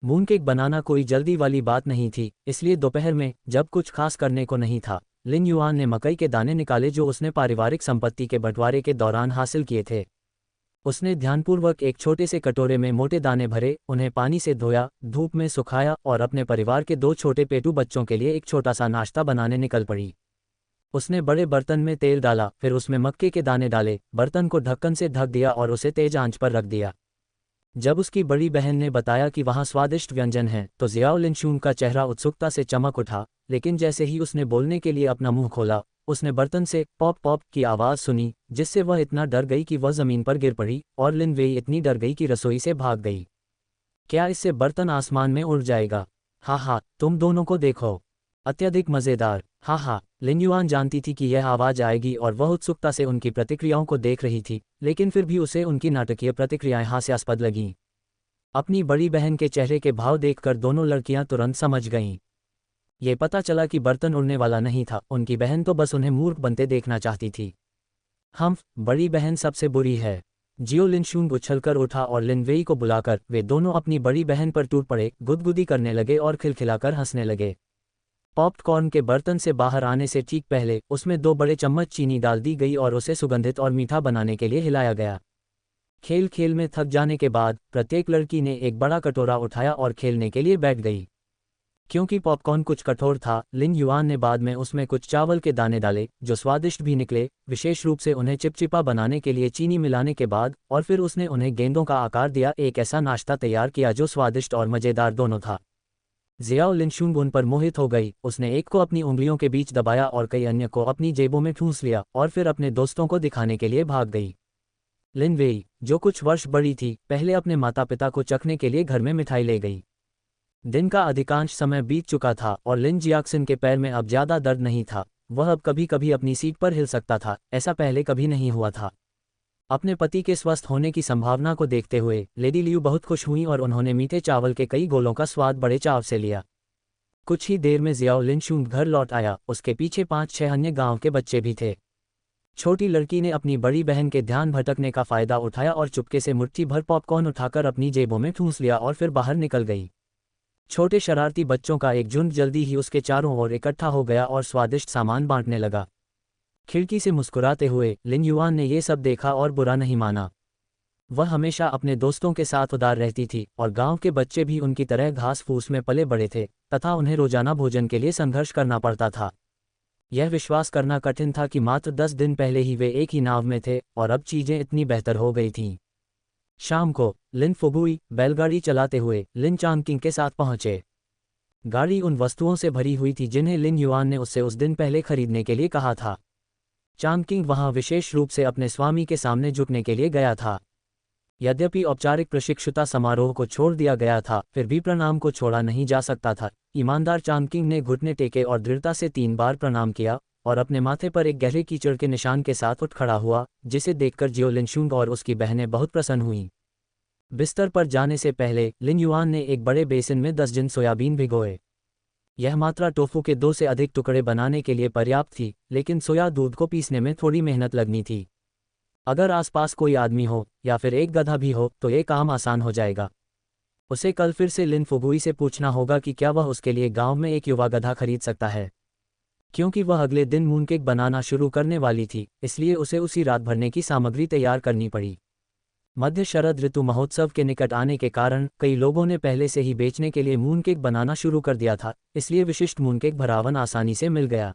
मूनकेक बनाना कोई जल्दी वाली बात नहीं थी, इसलिए दोपहर में जब कुछ खास करने को नहीं था, लिन युआन ने मकई के दाने निकाले जो उसने पारिवारिक संपत्ति के बंटवारे के दौरान हासिल किए थे। उसने ध्यानपूर्वक एक छोटे से कटोरे में मोटे दाने भरे, उन्हें पानी से धोया, धूप में सुखाया और अपने परिवार के 2 छोटे पेटू बच्चों के लिए एक छोटा सा नाश्ता बनाने निकल पड़ी। उसने बड़े बर्तन में तेल डाला, फिर उसमें मक्के के दाने डाले, बर्तन को ढक्कन से ढक दिया और उसे तेज आंच पर रख दिया। जब उसकी बड़ी बहन ने बताया कि वहाँ स्वादिष्ट व्यंजन हैं, तो जियाओ लिनशून का चेहरा उत्सुकता से चमक उठा, लेकिन जैसे ही उसने बोलने के लिए अपना मुंह खोला, उसने बर्तन से पॉप पॉप की आवाज़ सुनी, जिससे वह इतना डर गई कि वह ज़मीन पर गिर पड़ी और लिन वेई इतनी डर गई कि रसोई से भाग गई। क्या इससे बर्तन आसमान में उड़ जाएगा? हाँ हाँ, तुम दोनों को देखो, अत्यधिक मज़ेदार। हाँ हाँ, लिन युआन जानती थी कि यह आवाज़ आएगी और वह उत्सुकता से उनकी प्रतिक्रियाओं को देख रही थी, लेकिन फिर भी उसे उनकी नाटकीय प्रतिक्रियाएं हास्यास्पद लगीं। अपनी बड़ी बहन के चेहरे के भाव देखकर दोनों लड़कियां तुरंत समझ गईं। ये पता चला कि बर्तन उड़ने वाला नहीं था, उनकी बहन तो बस उन्हें मूर्ख बनते देखना चाहती थी। बड़ी बहन सबसे बुरी है। जियो लिनशून उछलकर उठा और लिन वेई को बुलाकर वे दोनों अपनी बड़ी बहन पर टूट पड़े, गुदगुदी करने लगे और खिलखिलाकर हंसने लगे। पॉपकॉर्न के बर्तन से बाहर आने से ठीक पहले उसमें 2 बड़े चम्मच चीनी डाल दी गई और उसे सुगंधित और मीठा बनाने के लिए हिलाया गया। खेल खेल में थक जाने के बाद प्रत्येक लड़की ने एक बड़ा कटोरा उठाया और खेलने के लिए बैठ गई। क्योंकि पॉपकॉर्न कुछ कठोर था, लिन युआन ने बाद में उसमें कुछ चावल के दाने डाले, जो स्वादिष्ट भी निकले, विशेष रूप से उन्हें चिपचिपा बनाने के लिए चीनी मिलाने के बाद, और फिर उसने उन्हें गेंदों का आकार दिया। एक ऐसा नाश्ता तैयार किया जो स्वादिष्ट और मज़ेदार दोनों था। जियाओ लिनशून उन पर मोहित हो गई। उसने एक को अपनी उंगलियों के बीच दबाया और कई अन्य को अपनी जेबों में ठूंस लिया और फिर अपने दोस्तों को दिखाने के लिए भाग गई। लिन वेई, जो कुछ वर्ष बड़ी थी, पहले अपने माता पिता को चखने के लिए घर में मिठाई ले गई। दिन का अधिकांश समय बीत चुका था और लिन जियाक्सिन के पैर में अब ज़्यादा दर्द नहीं था। वह अब कभी कभी अपनी सीट पर हिल सकता था, ऐसा पहले कभी नहीं हुआ था। अपने पति के स्वस्थ होने की संभावना को देखते हुए लेडी लियू बहुत खुश हुई और उन्होंने मीठे चावल के कई गोलों का स्वाद बड़े चाव से लिया। कुछ ही देर में जियाओ लिनशून घर लौट आया, उसके पीछे 5-6 अन्य गांव के बच्चे भी थे। छोटी लड़की ने अपनी बड़ी बहन के ध्यान भटकने का फायदा उठाया और चुपके से मुट्ठी भर पॉपकॉर्न उठाकर अपनी जेबों में ठूंस लिया और फिर बाहर निकल गई। छोटे शरारती बच्चों का एक झुंड जल्दी ही उसके चारों ओर इकट्ठा हो गया और स्वादिष्ट सामान बांटने लगा। खिड़की से मुस्कुराते हुए लिन युआन ने ये सब देखा और बुरा नहीं माना। वह हमेशा अपने दोस्तों के साथ उदार रहती थी और गांव के बच्चे भी उनकी तरह घास फूस में पले बड़े थे तथा उन्हें रोजाना भोजन के लिए संघर्ष करना पड़ता था। यह विश्वास करना कठिन था कि मात्र 10 दिन पहले ही वे एक ही नाव में थे और अब चीजें इतनी बेहतर हो गई थीं। शाम को लिन फुबुई बैलगाड़ी चलाते हुए लिन चांगकिंग के साथ पहुंचे। गाड़ी उन वस्तुओं से भरी हुई थी जिन्हें लिन युआन ने उससे उस दिन पहले खरीदने के लिए कहा था। चांगकिंग वहां विशेष रूप से अपने स्वामी के सामने झुकने के लिए गया था। यद्यपि औपचारिक प्रशिक्षुता समारोह को छोड़ दिया गया था, फिर भी प्रणाम को छोड़ा नहीं जा सकता था। ईमानदार चांगकिंग ने घुटने टेके और दृढ़ता से 3 बार प्रणाम किया और अपने माथे पर एक गहरे कीचड़ के निशान के साथ उठ खड़ा हुआ, जिसे देखकर जियो लिनशून और उसकी बहनें बहुत प्रसन्न हुईं। बिस्तर पर जाने से पहले लिन युआन ने एक बड़े बेसिन में 10 जिन सोयाबीन भिगोए। यह मात्रा टोफू के 2 से अधिक टुकड़े बनाने के लिए पर्याप्त थी, लेकिन सोया दूध को पीसने में थोड़ी मेहनत लगनी थी। अगर आसपास कोई आदमी हो या फिर एक गधा भी हो तो ये काम आसान हो जाएगा। उसे कल फिर से लिन फुबुई से पूछना होगा कि क्या वह उसके लिए गांव में एक युवा गधा खरीद सकता है। क्योंकि वह अगले दिन मूनकेक बनाना शुरू करने वाली थी, इसलिए उसे उसी रात भरने की सामग्री तैयार करनी पड़ी। मध्य शरद ऋतु महोत्सव के निकट आने के कारण कई लोगों ने पहले से ही बेचने के लिए मूनकेक बनाना शुरू कर दिया था, इसलिए विशिष्ट मूनकेक भरावन आसानी से मिल गया।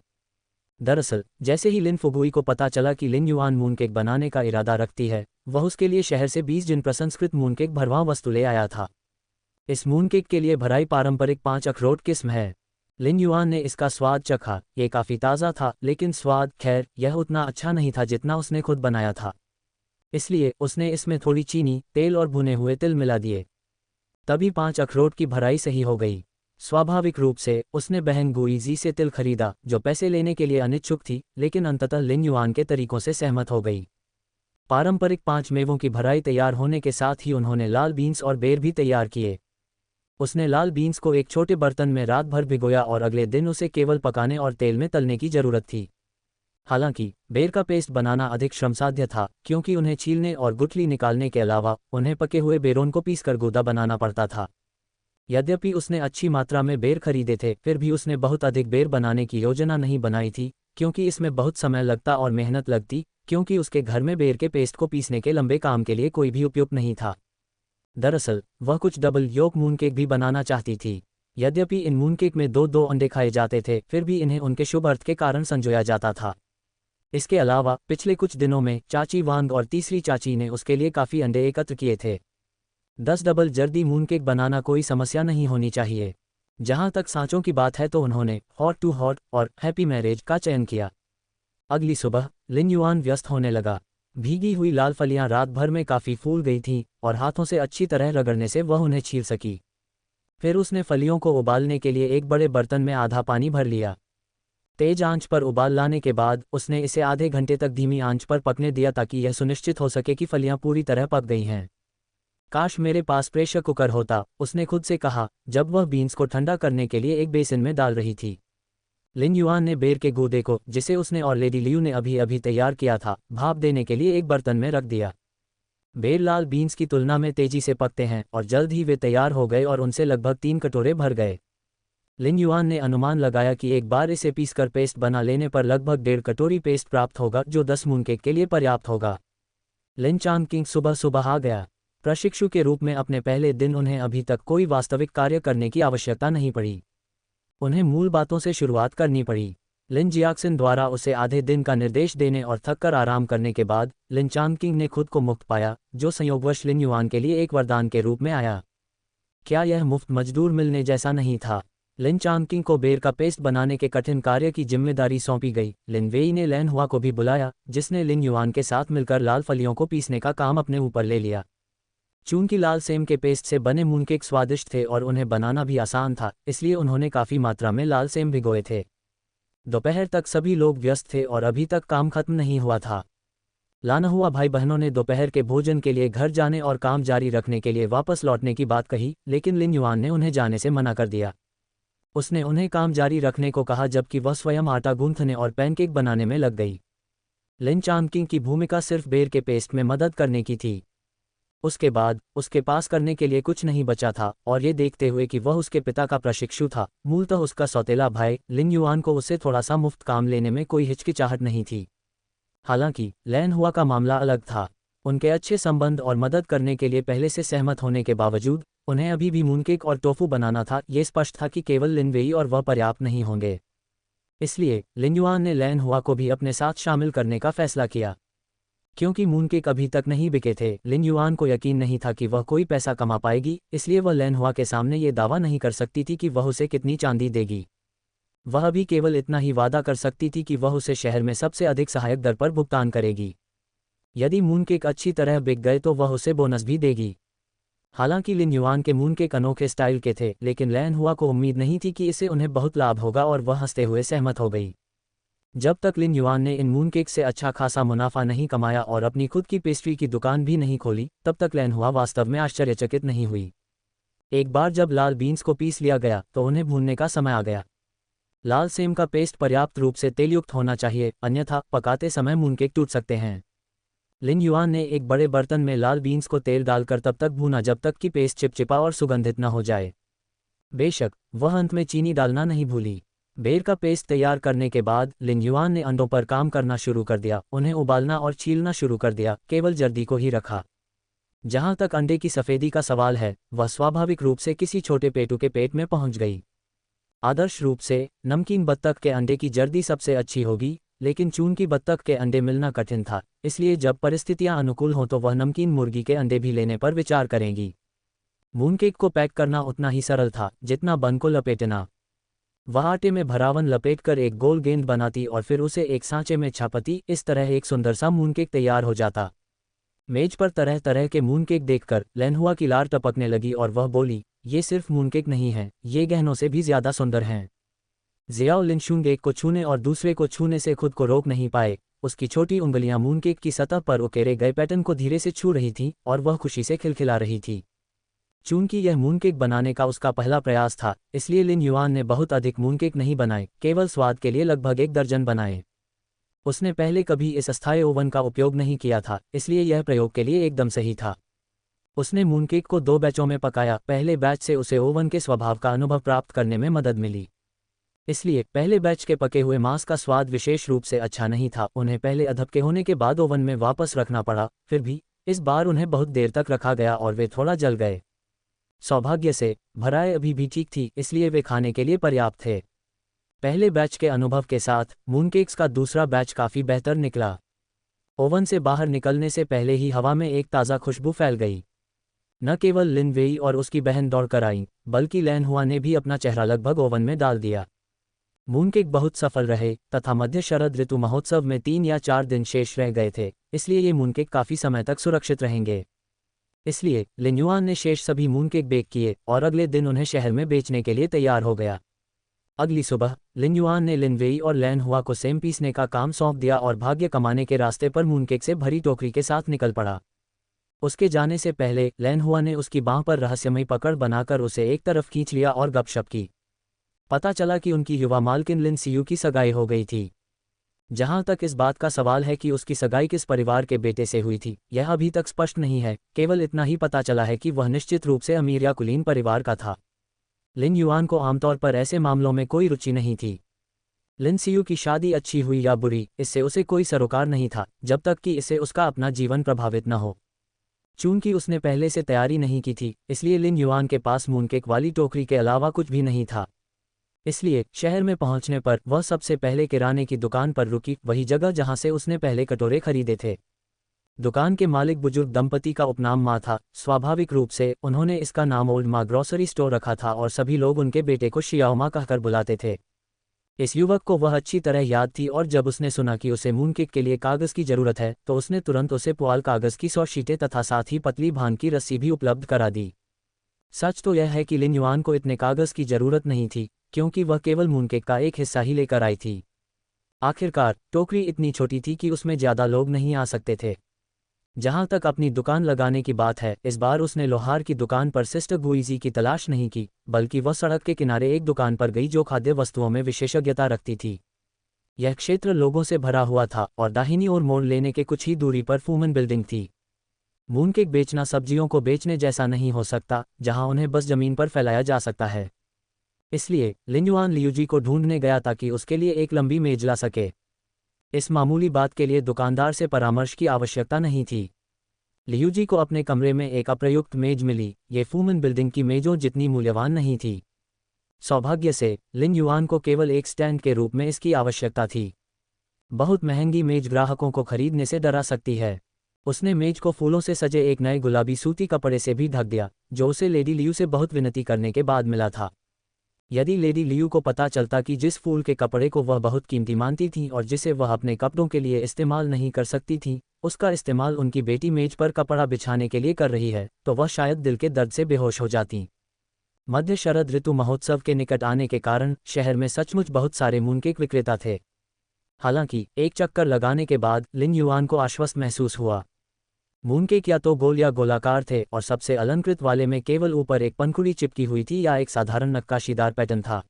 दरअसल जैसे ही लिन फुबुई को पता चला कि लिन युआन मूनकेक बनाने का इरादा रखती है, वह उसके लिए शहर से 20 जिन प्रसंस्कृत मूनकेक भरवां वस्तु ले आया था। इस मूनकेक के लिए भराई पारंपरिक 5 अखरोट किस्म है। लिन युआन ने इसका स्वाद चखा, ये काफ़ी ताज़ा था, लेकिन स्वाद खैर यह उतना अच्छा नहीं था जितना उसने खुद बनाया था। इसलिए उसने इसमें थोड़ी चीनी, तेल और भुने हुए तिल मिला दिए। तभी 5 अखरोट की भराई सही हो गई। स्वाभाविक रूप से उसने बहन गुइजी से तिल खरीदा, जो पैसे लेने के लिए अनिच्छुक थी, लेकिन अंततः लिन युआन के तरीकों से सहमत हो गई। पारंपरिक 5 मेवों की भराई तैयार होने के साथ ही उन्होंने लाल बीन्स और बेर भी तैयार किए। उसने लाल बीन्स को एक छोटे बर्तन में रात भर भिगोया और अगले दिन उसे केवल पकाने और तेल में तलने की जरूरत थी। हालांकि बेर का पेस्ट बनाना अधिक श्रमसाध्य था, क्योंकि उन्हें छीलने और गुठली निकालने के अलावा उन्हें पके हुए बेरों को पीसकर गूदा बनाना पड़ता था। यद्यपि उसने अच्छी मात्रा में बेर खरीदे थे, फिर भी उसने बहुत अधिक बेर बनाने की योजना नहीं बनाई थी, क्योंकि इसमें बहुत समय लगता और मेहनत लगती, क्योंकि उसके घर में बेर के पेस्ट को पीसने के लंबे काम के लिए कोई भी उपयुक्त नहीं था। दरअसल वह कुछ डबल योक मूनकेक भी बनाना चाहती थी। यद्यपि इन मूनकेक में दो दो अंडे खाए जाते थे, फिर भी इन्हें उनके शुभ अर्थ के कारण संजोया जाता था। इसके अलावा पिछले कुछ दिनों में चाची वांग और तीसरी चाची ने उसके लिए काफ़ी अंडे एकत्र किए थे। 10 डबल जर्दी मूनकेक बनाना कोई समस्या नहीं होनी चाहिए। जहां तक सांचों की बात है तो उन्होंने हॉट टू हॉट और हैप्पी मैरिज का चयन किया। अगली सुबह लिन युआन व्यस्त होने लगा। भीगी हुई लाल फलियां रात भर में काफ़ी फूल गई थीं और हाथों से अच्छी तरह रगड़ने से वह उन्हें छील सकी। फिर उसने फलियों को उबालने के लिए एक बड़े बर्तन में आधा पानी भर लिया। तेज आंच पर उबाल लाने के बाद उसने इसे आधे घंटे तक धीमी आंच पर पकने दिया ताकि यह सुनिश्चित हो सके कि फलियां पूरी तरह पक गई हैं। काश मेरे पास प्रेशर कुकर होता, उसने खुद से कहा जब वह बीन्स को ठंडा करने के लिए एक बेसिन में डाल रही थी। लिन युआन ने बेर के गूदे को, जिसे उसने और लेडी लियू ने अभी अभी तैयार किया था, भाप देने के लिए एक बर्तन में रख दिया। बेर लाल बीन्स की तुलना में तेजी से पकते हैं और जल्द ही वे तैयार हो गए और उनसे लगभग 3 कटोरे भर गए। लिन युआन ने अनुमान लगाया कि एक बार इसे पीसकर पेस्ट बना लेने पर लगभग 1.5 कटोरी पेस्ट प्राप्त होगा, जो 10 मूनकेक के लिए पर्याप्त होगा। लिन चांगकिंग सुबह सुबह आ गया। प्रशिक्षु के रूप में अपने पहले दिन उन्हें अभी तक कोई वास्तविक कार्य करने की आवश्यकता नहीं पड़ी। उन्हें मूल बातों से शुरुआत करनी पड़ी। लिन जियाक्सिन द्वारा उसे आधे दिन का निर्देश देने और थककर आराम करने के बाद लिन चांगकिंग ने खुद को मुक्त पाया, जो संयोगवश लिन युआन के लिए एक वरदान के रूप में आया। क्या यह मुफ्त मजदूर मिलने जैसा नहीं था? लिन चांगकिंग को बेर का पेस्ट बनाने के कठिन कार्य की जिम्मेदारी सौंपी गई। लिन वेई ने लैन हुआ को भी बुलाया, जिसने लिन युआन के साथ मिलकर लाल फलियों को पीसने का काम अपने ऊपर ले लिया। चून की लाल सेम के पेस्ट से बने मूनकेक स्वादिष्ट थे और उन्हें बनाना भी आसान था, इसलिए उन्होंने काफ़ी मात्रा में लाल सेम भिगोए थे। दोपहर तक सभी लोग व्यस्त थे और अभी तक काम खत्म नहीं हुआ था। लानहुआ भाई बहनों ने दोपहर के भोजन के लिए घर जाने और काम जारी रखने के लिए वापस लौटने की बात कही, लेकिन लिन युआन ने उन्हें जाने से मना कर दिया। उसने उन्हें काम जारी रखने को कहा जबकि वह स्वयं आटा गूंथने और पैनकेक बनाने में लग गई। लिन चांगकिंग की भूमिका सिर्फ बेर के पेस्ट में मदद करने की थी। उसके बाद उसके पास करने के लिए कुछ नहीं बचा था, और ये देखते हुए कि वह उसके पिता का प्रशिक्षु था, मूलतः उसका सौतेला भाई, लिन युआन को उससे थोड़ा सा मुफ्त काम लेने में कोई हिचकिचाहट नहीं थी। हालांकि लैन हुआ का मामला अलग था। उनके अच्छे संबंध और मदद करने के लिए पहले से सहमत होने के बावजूद उन्हें अभी भी मूनकेक और टोफू बनाना था। ये स्पष्ट था कि केवल लिन वेई और वह पर्याप्त नहीं होंगे। इसलिए लिन युआन ने लैन हुआ को भी अपने साथ शामिल करने का फैसला किया। क्योंकि मूनकेक अभी तक नहीं बिके थे, लिन युआन को यकीन नहीं था कि वह कोई पैसा कमा पाएगी, इसलिए वह लैन हुआ के सामने ये दावा नहीं कर सकती थी कि वह उसे कितनी चांदी देगी। वह भी केवल इतना ही वादा कर सकती थी कि वह उसे शहर में सबसे अधिक सहायक दर पर भुगतान करेगी। यदि मूनकेक अच्छी तरह बिक गए तो वह उसे बोनस भी देगी। हालांकि लिन युआन के मूनकेक अनोखे स्टाइल के थे, लेकिन लैन हुआ को उम्मीद नहीं थी कि इससे उन्हें बहुत लाभ होगा और वह हंसते हुए सहमत हो गई। जब तक लिन युआन ने इन मूनकेक से अच्छा खासा मुनाफा नहीं कमाया और अपनी खुद की पेस्ट्री की दुकान भी नहीं खोली, तब तक लैन हुआ वास्तव में आश्चर्यचकित नहीं हुई। एक बार जब लाल बीन्स को पीस लिया गया तो उन्हें भूनने का समय आ गया। लाल सेम का पेस्ट पर्याप्त रूप से तेलयुक्त होना चाहिए, अन्यथा पकाते समय मूनकेक टूट सकते हैं। लिन युआन ने एक बड़े बर्तन में लाल बीन्स को तेल डालकर तब तक भूना जब तक कि पेस्ट चिपचिपा और सुगंधित न हो जाए। बेशक वह अंत में चीनी डालना नहीं भूली। बेर का पेस्ट तैयार करने के बाद लिन युआन ने अंडों पर काम करना शुरू कर दिया, उन्हें उबालना और छीलना शुरू कर दिया, केवल जर्दी को ही रखा। जहां तक अंडे की सफ़ेदी का सवाल है, वह स्वाभाविक रूप से किसी छोटे पेटू के पेट में पहुंच गई। आदर्श रूप से नमकीन बत्तख के अंडे की जर्दी सबसे अच्छी होगी, लेकिन चून की बत्तख के अंडे मिलना कठिन था, इसलिए जब परिस्थितियां अनुकूल हों तो वह नमकीन मुर्गी के अंडे भी लेने पर विचार करेंगी। मूनकेक को पैक करना उतना ही सरल था जितना बन को लपेटना। वह आटे में भरावन लपेटकर एक गोल गेंद बनाती और फिर उसे एक सांचे में छापती। इस तरह एक सुंदर सा मूनकेक तैयार हो जाता। मेज पर तरह तरह के मूनकेक देखकर लैन हुआ की लार टपकने लगी और वह बोली, ये सिर्फ मूनकेक नहीं हैं, ये गहनों से भी ज्यादा सुंदर हैं। जियाओ लिनशुंग एक को छूने और दूसरे को छूने से खुद को रोक नहीं पाए। उसकी छोटी उंगलियां मूनकेक की सतह पर उकेरे गए पैटर्न को धीरे से छू रही थीं और वह खुशी से खिलखिला रही थी। चूंकि यह मूनकेक बनाने का उसका पहला प्रयास था, इसलिए लिन युआन ने बहुत अधिक मूनकेक नहीं बनाए, केवल स्वाद के लिए लगभग 1 दर्जन बनाए। उसने पहले कभी इस अस्थायी ओवन का उपयोग नहीं किया था, इसलिए यह प्रयोग के लिए एकदम सही था। उसने मूनकेक को 2 बैचों में पकाया। पहले बैच से उसे ओवन के स्वभाव का अनुभव प्राप्त करने में मदद मिली, इसलिए पहले बैच के पके हुए मांस का स्वाद विशेष रूप से अच्छा नहीं था। उन्हें पहले अधपके होने के बाद ओवन में वापस रखना पड़ा, फिर भी इस बार उन्हें बहुत देर तक रखा गया और वे थोड़ा जल गए। सौभाग्य से भराए अभी भी ठीक थी, इसलिए वे खाने के लिए पर्याप्त थे। पहले बैच के अनुभव के साथ मूनकेक्स का दूसरा बैच काफ़ी बेहतर निकला। ओवन से बाहर निकलने से पहले ही हवा में एक ताज़ा खुशबू फैल गई। न केवल लिन वेई और उसकी बहन दौड़कर आईं, बल्कि लैन हुआ ने भी अपना चेहरा लगभग ओवन में डाल दिया। मूनकेक बहुत सफल रहे तथा मध्य शरद ऋतु महोत्सव में 3 या 4 दिन शेष रह गए थे, इसलिए ये मूनकेक काफ़ी समय तक सुरक्षित रहेंगे। इसलिए लिन युआन ने शेष सभी मूनकेक बेक किए और अगले दिन उन्हें शहर में बेचने के लिए तैयार हो गया। अगली सुबह लिन युआन ने लिन वेई और लैन हुआ को सेम पीसने का काम सौंप दिया और भाग्य कमाने के रास्ते पर मूनकेक से भरी टोकरी के साथ निकल पड़ा। उसके जाने से पहले लैन हुआ ने उसकी बांह पर रहस्यमयी पकड़ बनाकर उसे एक तरफ खींच लिया और गपशप की। पता चला कि उनकी युवा मालकिन लिन सियू की सगाई हो गई थी। जहां तक इस बात का सवाल है कि उसकी सगाई किस परिवार के बेटे से हुई थी, यह अभी तक स्पष्ट नहीं है। केवल इतना ही पता चला है कि वह निश्चित रूप से अमीर या कुलीन परिवार का था। लिन युआन को आमतौर पर ऐसे मामलों में कोई रुचि नहीं थी। लिन सियू की शादी अच्छी हुई या बुरी, इससे उसे कोई सरोकार नहीं था, जब तक कि इससे उसका अपना जीवन प्रभावित न हो। चूंकि उसने पहले से तैयारी नहीं की थी, इसलिए लिन युआन के पास मूनकेक वाली टोकरी के अलावा कुछ भी नहीं था। इसलिए शहर में पहुंचने पर वह सबसे पहले किराने की दुकान पर रुकी, वही जगह जहां से उसने पहले कटोरे खरीदे थे। दुकान के मालिक बुजुर्ग दंपति का उपनाम माँ था। स्वाभाविक रूप से उन्होंने इसका नाम ओल्ड माँ ग्रोसरी स्टोर रखा था और सभी लोग उनके बेटे को शियाओ माँ कहकर बुलाते थे। इस युवक को वह अच्छी तरह याद थी और जब उसने सुना कि उसे मूनकेक के लिए कागज़ की ज़रूरत है, तो उसने तुरंत उसे पुआल कागज़ की 100 शीटें तथा साथ ही पतली भान की रस्सी भी उपलब्ध करा दी। सच तो यह है कि लिन युआन को इतने कागज़ की ज़रूरत नहीं थी, क्योंकि वह केवल मूनकेक का एक हिस्सा ही लेकर आई थी। आखिरकार टोकरी इतनी छोटी थी कि उसमें ज़्यादा लोग नहीं आ सकते थे। जहां तक अपनी दुकान लगाने की बात है, इस बार उसने लोहार की दुकान पर सिस्टर गुइजी की तलाश नहीं की, बल्कि वह सड़क के किनारे एक दुकान पर गई जो खाद्य वस्तुओं में विशेषज्ञता रखती थी। यह क्षेत्र लोगों से भरा हुआ था और दाहिनी ओर मोड़ लेने के कुछ ही दूरी पर फूमन बिल्डिंग थी। मूनकेक बेचना सब्जियों को बेचने जैसा नहीं हो सकता, जहां उन्हें बस जमीन पर फैलाया जा सकता है। इसलिए लिन युआन लियूजी को ढूंढने गया ताकि उसके लिए एक लंबी मेज ला सके। इस मामूली बात के लिए दुकानदार से परामर्श की आवश्यकता नहीं थी। लियूजी को अपने कमरे में एक अप्रयुक्त मेज मिली। ये फूमन बिल्डिंग की मेजों जितनी मूल्यवान नहीं थी। सौभाग्य से लिन युआन को केवल एक स्टैंड के रूप में इसकी आवश्यकता थी। बहुत महंगी मेज ग्राहकों को खरीदने से डरा सकती है। उसने मेज को फूलों से सजे एक नए गुलाबी सूती कपड़े से भी ढक दिया, जो उसे लेडी लियू से बहुत विनती करने के बाद मिला था। यदि लेडी लियू को पता चलता कि जिस फूल के कपड़े को वह बहुत कीमती मानती थी और जिसे वह अपने कपड़ों के लिए इस्तेमाल नहीं कर सकती थी, उसका इस्तेमाल उनकी बेटी मेज पर कपड़ा बिछाने के लिए कर रही है, तो वह शायद दिल के दर्द से बेहोश हो जाती। मध्य शरद ऋतु महोत्सव के निकट आने के कारण शहर में सचमुच बहुत सारे मूनकेक विक्रेता थे। हालांकि एक चक्कर लगाने के बाद लिन युआन को आश्वस्त महसूस हुआ। मूनकेक या तो गोल या गोलाकार थे और सबसे अलंकृत वाले में केवल ऊपर एक पंखुड़ी चिपकी हुई थी या एक साधारण नक्काशीदार पैटर्न था।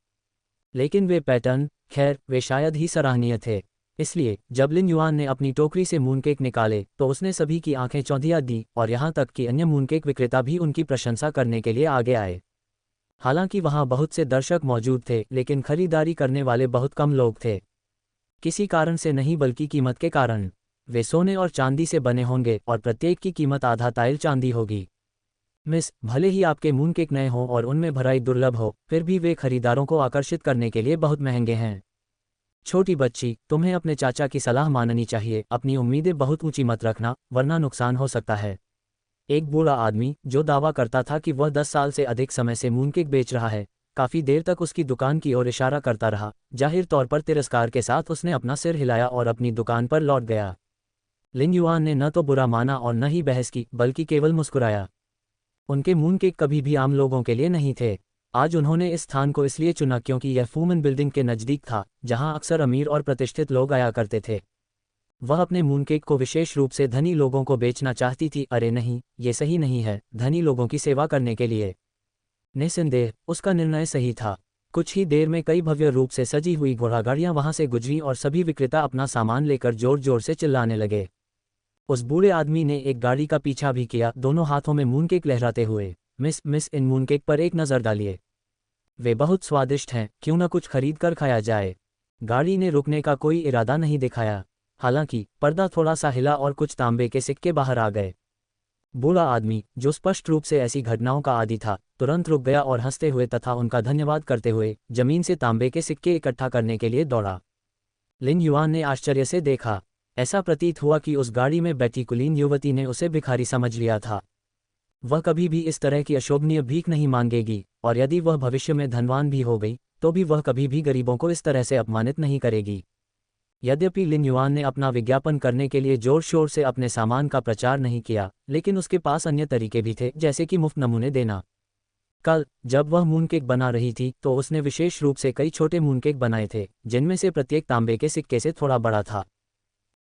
लेकिन वे पैटर्न, खैर, वे शायद ही सराहनीय थे। इसलिए जब लिन युआन ने अपनी टोकरी से मूनकेक निकाले तो उसने सभी की आंखें चौंधिया दी और यहाँ तक कि अन्य मूनकेक विक्रेता भी उनकी प्रशंसा करने के लिए आगे आए। हालांकि वहाँ बहुत से दर्शक मौजूद थे, लेकिन खरीदारी करने वाले बहुत कम लोग थे। किसी कारण से नहीं, बल्कि कीमत के कारण। वे सोने और चांदी से बने होंगे और प्रत्येक की कीमत आधा ताइल चांदी होगी। मिस, भले ही आपके मूनकेक नए हों और उनमें भराई दुर्लभ हो, फिर भी वे खरीदारों को आकर्षित करने के लिए बहुत महंगे हैं। छोटी बच्ची, तुम्हें अपने चाचा की सलाह माननी चाहिए। अपनी उम्मीदें बहुत ऊंची मत रखना, वरना नुकसान हो सकता है। एक बूढ़ा आदमी जो दावा करता था कि वह 10 साल से अधिक समय से मूनकेक बेच रहा है, काफी देर तक उसकी दुकान की ओर इशारा करता रहा। जाहिर तौर पर तिरस्कार के साथ उसने अपना सिर हिलाया और अपनी दुकान पर लौट गया। लिन युआन ने न तो बुरा माना और न ही बहस की, बल्कि केवल मुस्कुराया। उनके मूनकेक कभी भी आम लोगों के लिए नहीं थे। आज उन्होंने इस स्थान को इसलिए चुना क्योंकि यह फूमन बिल्डिंग के नज़दीक था, जहां अक्सर अमीर और प्रतिष्ठित लोग आया करते थे। वह अपने मूनकेक को विशेष रूप से धनी लोगों को बेचना चाहती थी। अरे नहीं, ये सही नहीं है, धनी लोगों की सेवा करने के लिए। निस्संदेह उसका निर्णय सही था। कुछ ही देर में कई भव्य रूप से सजी हुई घोड़ागाड़ियां वहां से गुजरी और सभी विक्रेता अपना सामान लेकर जोर जोर से चिल्लाने लगे। उस बूढ़े आदमी ने एक गाड़ी का पीछा भी किया, दोनों हाथों में मूनकेक लहराते हुए। मिस इन मूनकेक पर एक नज़र डालिए, वे बहुत स्वादिष्ट हैं, क्यों न कुछ खरीद कर खाया जाए। गाड़ी ने रुकने का कोई इरादा नहीं दिखाया। हालांकि पर्दा थोड़ा सा हिला और कुछ तांबे के सिक्के बाहर आ गए। बूढ़ा आदमी, जो स्पष्ट रूप से ऐसी घटनाओं का आदी था, तुरंत रुक गया और हंसते हुए तथा उनका धन्यवाद करते हुए जमीन से तांबे के सिक्के इकट्ठा करने के लिए दौड़ा। लिन युआन ने आश्चर्य से देखा। ऐसा प्रतीत हुआ कि उस गाड़ी में बैठी कुलीन युवती ने उसे भिखारी समझ लिया था। वह कभी भी इस तरह की अशोभनीय भीख नहीं मांगेगी, और यदि वह भविष्य में धनवान भी हो गई तो भी वह कभी भी गरीबों को इस तरह से अपमानित नहीं करेगी। यद्यपि लिन युआन ने अपना विज्ञापन करने के लिए जोर शोर से अपने सामान का प्रचार नहीं किया, लेकिन उसके पास अन्य तरीके भी थे, जैसे कि मुफ्त नमूने देना। कल जब वह मूनकेक बना रही थी तो उसने विशेष रूप से कई छोटे मूनकेक बनाए थे, जिनमें से प्रत्येक तांबे के सिक्के से थोड़ा बड़ा था।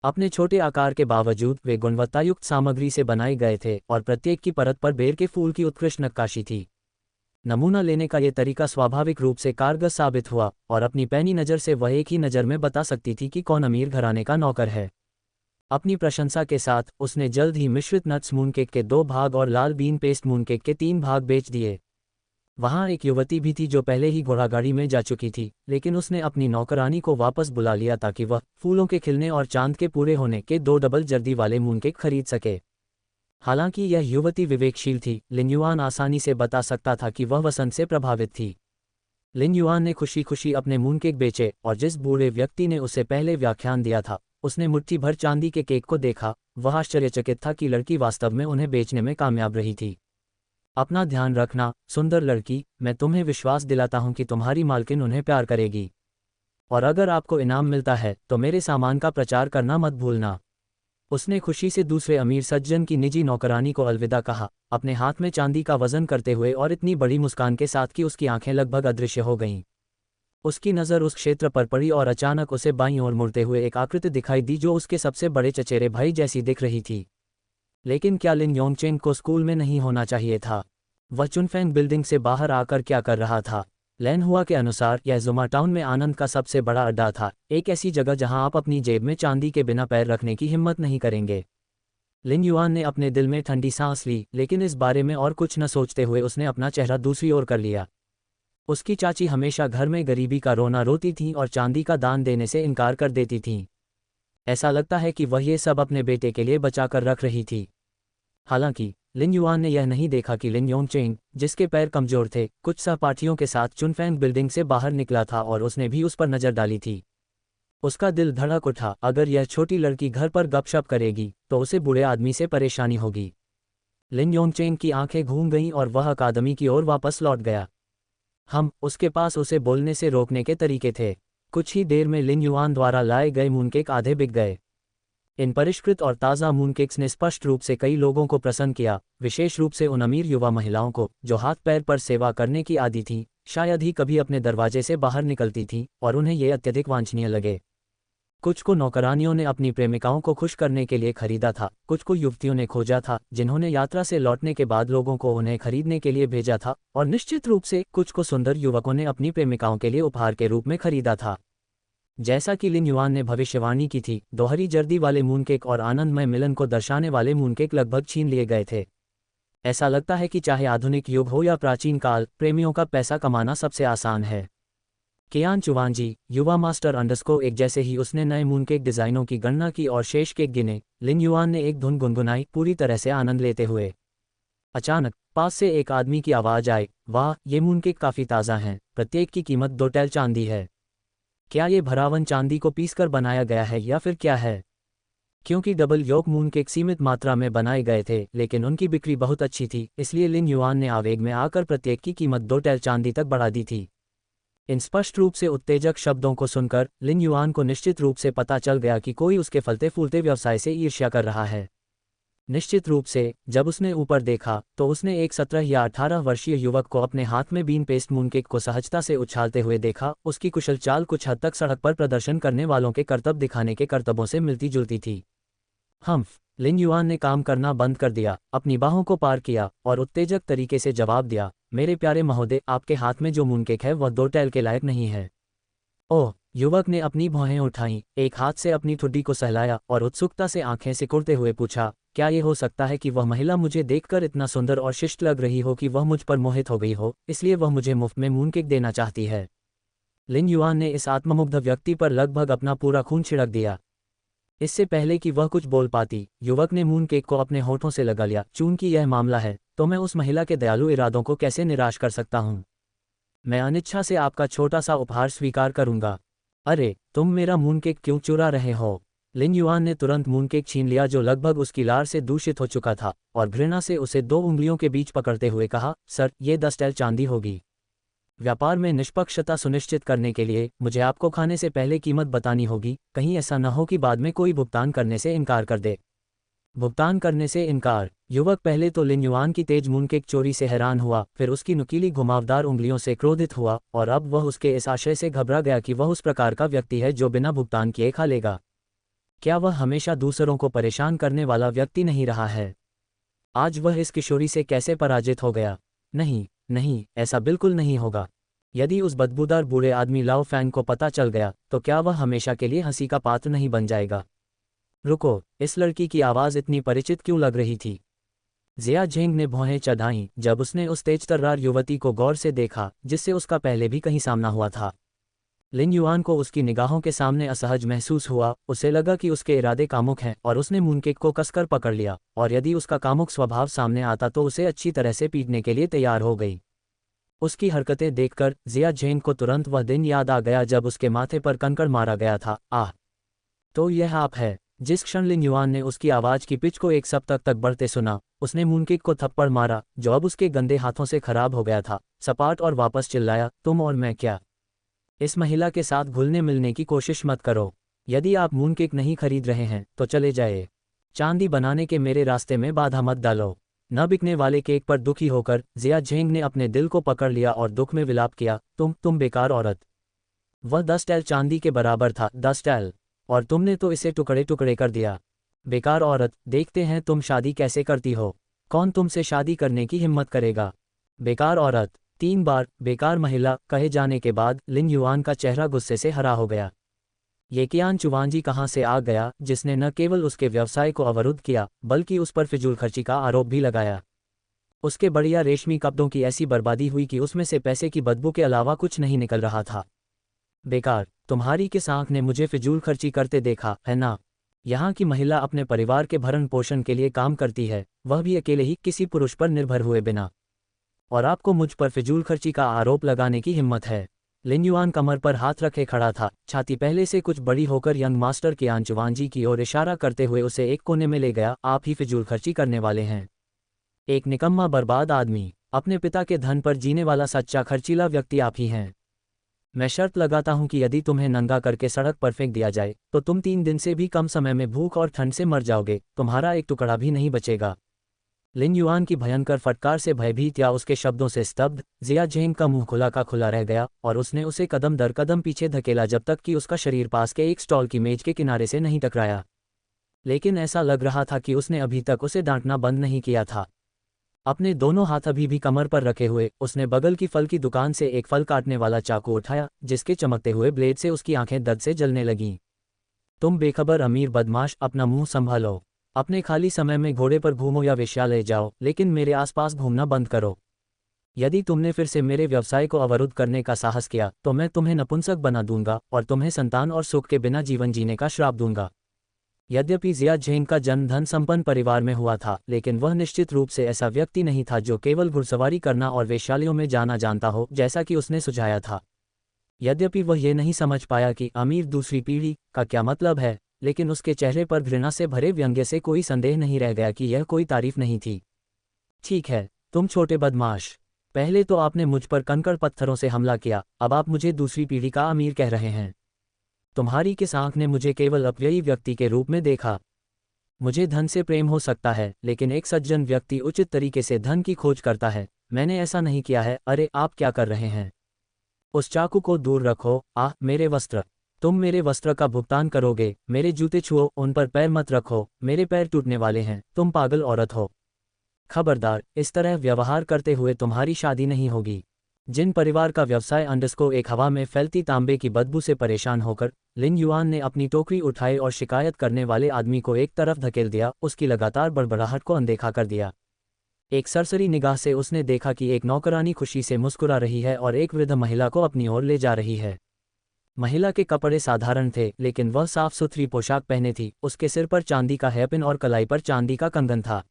अपने छोटे आकार के बावजूद वे गुणवत्तायुक्त सामग्री से बनाए गए थे और प्रत्येक की परत पर बेर के फूल की उत्कृष्ट नक्काशी थी। नमूना लेने का ये तरीका स्वाभाविक रूप से कारगर साबित हुआ, और अपनी पैनी नज़र से वह एक ही नज़र में बता सकती थी कि कौन अमीर घराने का नौकर है। अपनी प्रशंसा के साथ उसने जल्द ही मिश्रित नट्स मूनकेक के 2 भाग और लाल बीन पेस्ट मूनकेक के 3 भाग बेच दिए। वहाँ एक युवती भी थी जो पहले ही घोड़ागाड़ी में जा चुकी थी, लेकिन उसने अपनी नौकरानी को वापस बुला लिया ताकि वह फूलों के खिलने और चांद के पूरे होने के 2 डबल जर्दी वाले मूनकेक खरीद सके। हालांकि यह युवती विवेकशील थी, लिन युआन आसानी से बता सकता था कि वह वसंत से प्रभावित थी। लिन युआन ने खुशी खुशी अपने मूनकेक बेचे, और जिस बूढ़े व्यक्ति ने उसे पहले व्याख्यान दिया था, उसने मुट्ठी भर चांदी के केक को देखा। वह आश्चर्यचकित था कि लड़की वास्तव में उन्हें बेचने में कामयाब रही थी। अपना ध्यान रखना, सुंदर लड़की, मैं तुम्हें विश्वास दिलाता हूं कि तुम्हारी मालकिन उन्हें प्यार करेगी। और अगर आपको इनाम मिलता है तो मेरे सामान का प्रचार करना मत भूलना। उसने खुशी से दूसरे अमीर सज्जन की निजी नौकरानी को अलविदा कहा, अपने हाथ में चांदी का वजन करते हुए और इतनी बड़ी मुस्कान के साथ कि उसकी आंखें लगभग अदृश्य हो गईं। उसकी नज़र उस क्षेत्र पर पड़ी और अचानक उसे बाईं ओर मुड़ते हुए एक आकृति दिखाई दी जो उसके सबसे बड़े चचेरे भाई जैसी दिख रही थी। लेकिन क्या लिन योंगचेंग को स्कूल में नहीं होना चाहिए था? वह चुनफेंग बिल्डिंग से बाहर आकर क्या कर रहा था? लैन हुआ के अनुसार यह जुमा टाउन में आनंद का सबसे बड़ा अड्डा था, एक ऐसी जगह जहां आप अपनी जेब में चांदी के बिना पैर रखने की हिम्मत नहीं करेंगे। लिन युआन ने अपने दिल में ठंडी सांस ली, लेकिन इस बारे में और कुछ न सोचते हुए उसने अपना चेहरा दूसरी ओर कर लिया। उसकी चाची हमेशा घर में गरीबी का रोना रोती थीं और चांदी का दान देने से इनकार कर देती थीं। ऐसा लगता है कि वह ये सब अपने बेटे के लिए बचा कर रख रही थी। हालांकि लिन युआन ने यह नहीं देखा कि लिन योंगचेंग, जिसके पैर कमजोर थे, कुछ सहपाठियों के साथ चुनफेंग बिल्डिंग से बाहर निकला था और उसने भी उस पर नजर डाली थी। उसका दिल धड़क उठा, अगर यह छोटी लड़की घर पर गपशप करेगी तो उसे बूढ़े आदमी से परेशानी होगी। लिन योंगचेंग की आंखें घूम गईं और वह अकादमी की ओर वापस लौट गया। उसके पास उसे बोलने से रोकने के तरीके थे। कुछ ही देर में लिन युआन द्वारा लाए गए मूनकेक आधे बिक गए। इन परिष्कृत और ताज़ा मूनकेक्स ने स्पष्ट रूप से कई लोगों को प्रसन्न किया, विशेष रूप से उन अमीर युवा महिलाओं को जो हाथ पैर पर सेवा करने की आदी थीं, शायद ही कभी अपने दरवाजे से बाहर निकलती थीं, और उन्हें ये अत्यधिक वांछनीय लगे। कुछ को नौकरानियों ने अपनी प्रेमिकाओं को खुश करने के लिए खरीदा था, कुछ को युवतियों ने खोजा था जिन्होंने यात्रा से लौटने के बाद लोगों को उन्हें खरीदने के लिए भेजा था, और निश्चित रूप से कुछ को सुंदर युवकों ने अपनी प्रेमिकाओं के लिए उपहार के रूप में खरीदा था। जैसा कि लिन युआन ने भविष्यवाणी की थी, दोहरी जर्दी वाले मूनकेक और आनंदमय मिलन को दर्शाने वाले मूनकेक लगभग छीन लिए गए थे। ऐसा लगता है कि चाहे आधुनिक युग हो या प्राचीन काल, प्रेमियों का पैसा कमाना सबसे आसान है। कियान चुवांजी, युवा मास्टर अंडरस्को एक जैसे ही उसने नए मूनकेक डिज़ाइनों की गणना की और शेष केक गिने। लिन युआन ने एक धुन गुनगुनाई, पूरी तरह से आनंद लेते हुए। अचानक पास से एक आदमी की आवाज़ आई, वाह, ये मूनकेक काफ़ी ताज़ा हैं, प्रत्येक की कीमत 2 टैल चांदी है। क्या ये भरावन चांदी को पीसकर बनाया गया है या फिर क्या है? क्योंकि डबल योक मूनकेक सीमित मात्रा में बनाए गए थे, लेकिन उनकी बिक्री बहुत अच्छी थी, इसलिए लिन युआन ने आवेग में आकर प्रत्येक की कीमत 2 टैल चांदी तक बढ़ा दी थी। इन स्पष्ट रूप से उत्तेजक शब्दों को सुनकर लिन युआन को निश्चित रूप से पता चल गया कि कोई उसके फलते फूलते व्यवसाय से ईर्ष्या कर रहा है। निश्चित रूप से जब उसने ऊपर देखा तो उसने एक 17 या 18 वर्षीय युवक को अपने हाथ में बीन पेस्ट मूनकेक को सहजता से उछालते हुए देखा। उसकी कुशल चाल कुछ हद तक सड़क पर प्रदर्शन करने वालों के करतब दिखाने के करतबों से मिलती जुलती थी। लिन युआन ने काम करना बंद कर दिया, अपनी बाहों को पार किया और उत्तेजक तरीके से जवाब दिया, मेरे प्यारे महोदय, आपके हाथ में जो मूनकेक है वह 2 टैल के लायक नहीं है। ओह, युवक ने अपनी भौहें उठाईं, एक हाथ से अपनी ठुड्डी को सहलाया और उत्सुकता से आंखें सिकुड़ते हुए पूछा, क्या ये हो सकता है कि वह महिला मुझे देखकर इतना सुंदर और शिष्ट लग रही हो कि वह मुझ पर मोहित हो गई हो, इसलिए वह मुझे मुफ्त में मूनकेक देना चाहती है। लिन युआन ने इस आत्ममुग्ध व्यक्ति पर लगभग अपना पूरा खून छिड़क दिया। इससे पहले कि वह कुछ बोल पाती, युवक ने मूनकेक को अपने होठों से लगा लिया। चूंकि यह मामला है, तो मैं उस महिला के दयालु इरादों को कैसे निराश कर सकता हूँ। मैं अनिच्छा से आपका छोटा सा उपहार स्वीकार करूंगा। अरे, तुम मेरा मूनकेक क्यों चुरा रहे हो? लिन युआन ने तुरंत मूनकेक छीन लिया जो लगभग उसकी लार से दूषित हो चुका था, और घृणा से उसे 2 उंगलियों के बीच पकड़ते हुए कहा, सर, ये 10 टैल चांदी होगी। व्यापार में निष्पक्षता सुनिश्चित करने के लिए मुझे आपको खाने से पहले कीमत बतानी होगी, कहीं ऐसा न हो कि बाद में कोई भुगतान करने से इनकार कर दे। भुगतान करने से इनकार? युवक पहले तो लिन युआन की तेज मूनकेक चोरी से हैरान हुआ, फिर उसकी नुकीली घुमावदार उंगलियों से क्रोधित हुआ, और अब वह उसके इस आशय से घबरा गया कि वह उस प्रकार का व्यक्ति है जो बिना भुगतान किए खा लेगा। क्या वह हमेशा दूसरों को परेशान करने वाला व्यक्ति नहीं रहा है? आज वह इस किशोरी से कैसे पराजित हो गया? नहीं, नहीं, ऐसा बिल्कुल नहीं होगा। यदि उस बदबूदार बूढ़े आदमी लाओ फैंग को पता चल गया, तो क्या वह हमेशा के लिए हंसी का पात्र नहीं बन जाएगा? रुको, इस लड़की की आवाज़ इतनी परिचित क्यों लग रही थी? जिया झेंग ने भौहें चढ़ाईं जब उसने उस तेजतर्रार युवती को गौर से देखा, जिससे उसका पहले भी कहीं सामना हुआ था। लिन युआन को उसकी निगाहों के सामने असहज महसूस हुआ। उसे लगा कि उसके इरादे कामुक हैं, और उसने मूनकेक को कसकर पकड़ लिया, और यदि उसका कामुक स्वभाव सामने आता तो उसे अच्छी तरह से पीटने के लिए तैयार हो गई। उसकी हरकतें देखकर जिया झेंग को तुरंत वह दिन याद आ गया जब उसके माथे पर कंकड़ मारा गया था। आह! तो यह आप है? जिस क्षण लिन युआन ने उसकी आवाज़ की पिच को एक सप्तक तक बढ़ते सुना, उसने मूनकेक को थप्पड़ मारा जो अब उसके गंदे हाथों से खराब हो गया था, सपाट और वापस चिल्लाया, तुम और मैं क्या? इस महिला के साथ घुलने मिलने की कोशिश मत करो। यदि आप मूनकेक नहीं खरीद रहे हैं तो चले जाइए। चांदी बनाने के मेरे रास्ते में बाधा मत डालो। न बिकने वाले केक पर दुखी होकर जिया झेंग ने अपने दिल को पकड़ लिया और दुख में विलाप किया, तुम बेकार औरत। वह 10 टैल चांदी के बराबर था, 10 टैल, और तुमने तो इसे टुकड़े टुकड़े कर दिया। बेकार औरत, देखते हैं तुम शादी कैसे करती हो। कौन तुमसे शादी करने की हिम्मत करेगा? बेकार औरत। 3 बार बेकार महिला कहे जाने के बाद लिन युआन का चेहरा गुस्से से हरा हो गया। ये कियान चुवांजी कहाँ से आ गया जिसने न केवल उसके व्यवसाय को अवरुद्ध किया बल्कि उस पर फिजूल खर्ची का आरोप भी लगाया। उसके बढ़िया रेशमी कपड़ों की ऐसी बर्बादी हुई कि उसमें से पैसे की बदबू के अलावा कुछ नहीं निकल रहा था। बेकार, तुम्हारी किस आंख ने मुझे फिजूल खर्ची करते देखा है ना? यहाँ की महिला अपने परिवार के भरण पोषण के लिए काम करती है, वह भी अकेले ही, किसी पुरुष पर निर्भर हुए बिना। और आपको मुझ पर फिजूल खर्ची का आरोप लगाने की हिम्मत है? लिन युआन कमर पर हाथ रखे खड़ा था, छाती पहले से कुछ बड़ी होकर यंग मास्टर कियान चुवांजी की ओर इशारा करते हुए उसे एक कोने में ले गया। आप ही फिजूल खर्ची करने वाले हैं। एक निकम्मा बर्बाद आदमी, अपने पिता के धन पर जीने वाला सच्चा खर्चीला व्यक्ति आप ही हैं। मैं शर्त लगाता हूं कि यदि तुम्हें नंगा करके सड़क पर फेंक दिया जाए तो तुम 3 दिन से भी कम समय में भूख और ठंड से मर जाओगे, तुम्हारा एक टुकड़ा भी नहीं बचेगा। लिन युआन की भयंकर फटकार से भयभीत या उसके शब्दों से स्तब्ध जिया झेंग का मुंह खुला का खुला रह गया, और उसने उसे कदम दर कदम पीछे धकेला जब तक कि उसका शरीर पास के एक स्टॉल की मेज के किनारे से नहीं टकराया। लेकिन ऐसा लग रहा था कि उसने अभी तक उसे डांटना बंद नहीं किया था। अपने दोनों हाथ अभी भी कमर पर रखे हुए उसने बगल की फल की दुकान से एक फल काटने वाला चाकू उठाया, जिसके चमकते हुए ब्लेड से उसकी आंखें दर्द से जलने लगीं। तुम बेखबर अमीर बदमाश, अपना मुंह संभालो। अपने खाली समय में घोड़े पर घूमो या वेश्यालय जाओ, लेकिन मेरे आसपास घूमना बंद करो। यदि तुमने फिर से मेरे व्यवसाय को अवरुद्ध करने का साहस किया तो मैं तुम्हें नपुंसक बना दूंगा और तुम्हें संतान और सुख के बिना जीवन जीने का श्राप दूंगा। यद्यपि जिया झेंग का जन्म धन संपन्न परिवार में हुआ था, लेकिन वह निश्चित रूप से ऐसा व्यक्ति नहीं था जो केवल घुड़सवारी करना और वेश्यालयों में जाना जानता हो, जैसा कि उसने सुझाया था। यद्यपि वह ये नहीं समझ पाया कि अमीर दूसरी पीढ़ी का क्या मतलब है, लेकिन उसके चेहरे पर घृणा से भरे व्यंग्य से कोई संदेह नहीं रह गया कि यह कोई तारीफ नहीं थी। ठीक है, तुम छोटे बदमाश, पहले तो आपने मुझ पर कंकड़ पत्थरों से हमला किया, अब आप मुझे दूसरी पीढ़ी का अमीर कह रहे हैं। तुम्हारी किस आंख ने मुझे केवल अपव्ययी व्यक्ति के रूप में देखा? मुझे धन से प्रेम हो सकता है, लेकिन एक सज्जन व्यक्ति उचित तरीके से धन की खोज करता है। मैंने ऐसा नहीं किया है। अरे, आप क्या कर रहे हैं? उस चाकू को दूर रखो। आह, मेरे वस्त्र! तुम मेरे वस्त्र का भुगतान करोगे। मेरे जूते छुओ, उन पर पैर मत रखो, मेरे पैर टूटने वाले हैं। तुम पागल औरत हो। खबरदार, इस तरह व्यवहार करते हुए तुम्हारी शादी नहीं होगी। जिन परिवार का व्यवसाय अंडरस्को एक हवा में फैलती तांबे की बदबू से परेशान होकर लिन युआन ने अपनी टोकरी उठाई और शिकायत करने वाले आदमी को एक तरफ धकेल दिया, उसकी लगातार बड़बड़ाहट को अनदेखा कर दिया। एक सरसरी निगाह से उसने देखा कि एक नौकरानी खुशी से मुस्कुरा रही है और एक वृद्ध महिला को अपनी ओर ले जा रही है। महिला के कपड़े साधारण थे, लेकिन वह साफ सुथरी पोशाक पहने थी। उसके सिर पर चांदी का हेयरपिन और कलाई पर चांदी का कंगन था।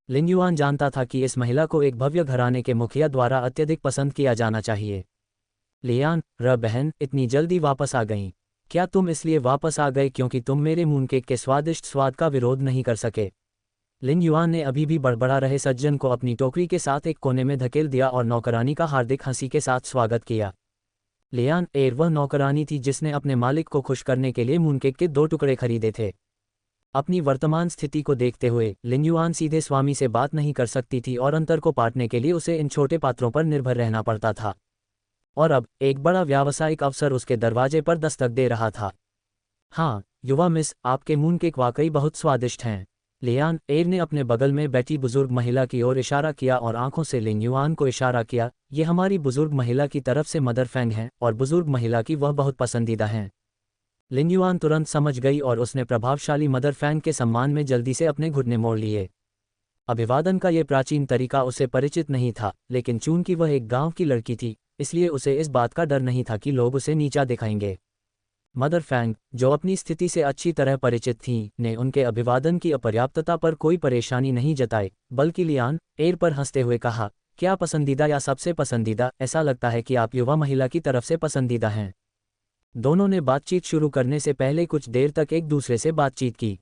लिन युआन जानता था कि इस महिला को एक भव्य घराने के मुखिया द्वारा अत्यधिक पसंद किया जाना चाहिए। लियान, बहन, इतनी जल्दी वापस आ गईं? क्या तुम इसलिए वापस आ गए क्योंकि तुम मेरे मूनकेक के स्वादिष्ट स्वाद का विरोध नहीं कर सके? लिन युआन ने अभी भी बड़बड़ा रहे सज्जन को अपनी टोकरी के साथ एक कोने में धकेल दिया और नौकरानी का हार्दिक हंसी के साथ स्वागत किया। लियान, वह नौकरानी थी जिसने अपने मालिक को खुश करने के लिए मूनकेक के 2 टुकड़े खरीदे थे। अपनी वर्तमान स्थिति को देखते हुए लिन युआन सीधे स्वामी से बात नहीं कर सकती थी और अंतर को पाटने के लिए उसे इन छोटे पात्रों पर निर्भर रहना पड़ता था। और अब एक बड़ा व्यावसायिक अवसर उसके दरवाजे पर दस्तक दे रहा था। हाँ, युवा मिस, आपके मूनकेक वाकई बहुत स्वादिष्ट हैं। लियान ने अपने बगल में बैठी बुजुर्ग महिला की ओर इशारा किया और आंखों से लिन युआन को इशारा किया। ये हमारी बुजुर्ग महिला की तरफ से मदर फेंग हैं और बुजुर्ग महिला की वह बहुत पसंदीदा हैं। लिन युआन तुरंत समझ गई और उसने प्रभावशाली मदर फेंग के सम्मान में जल्दी से अपने घुटने मोड़ लिए। अभिवादन का ये प्राचीन तरीका उसे परिचित नहीं था, लेकिन चूंकि वह एक गांव की लड़की थी, इसलिए उसे इस बात का डर नहीं था कि लोग उसे नीचा दिखाएंगे। मदर फेंग, जो अपनी स्थिति से अच्छी तरह परिचित थीं, ने उनके अभिवादन की अपर्याप्तता पर कोई परेशानी नहीं जताई, बल्कि लियान पर हंसते हुए कहा, क्या पसंदीदा या सबसे पसंदीदा? ऐसा लगता है कि आप युवा महिला की तरफ से पसंदीदा हैं। दोनों ने बातचीत शुरू करने से पहले कुछ देर तक एक दूसरे से बातचीत की।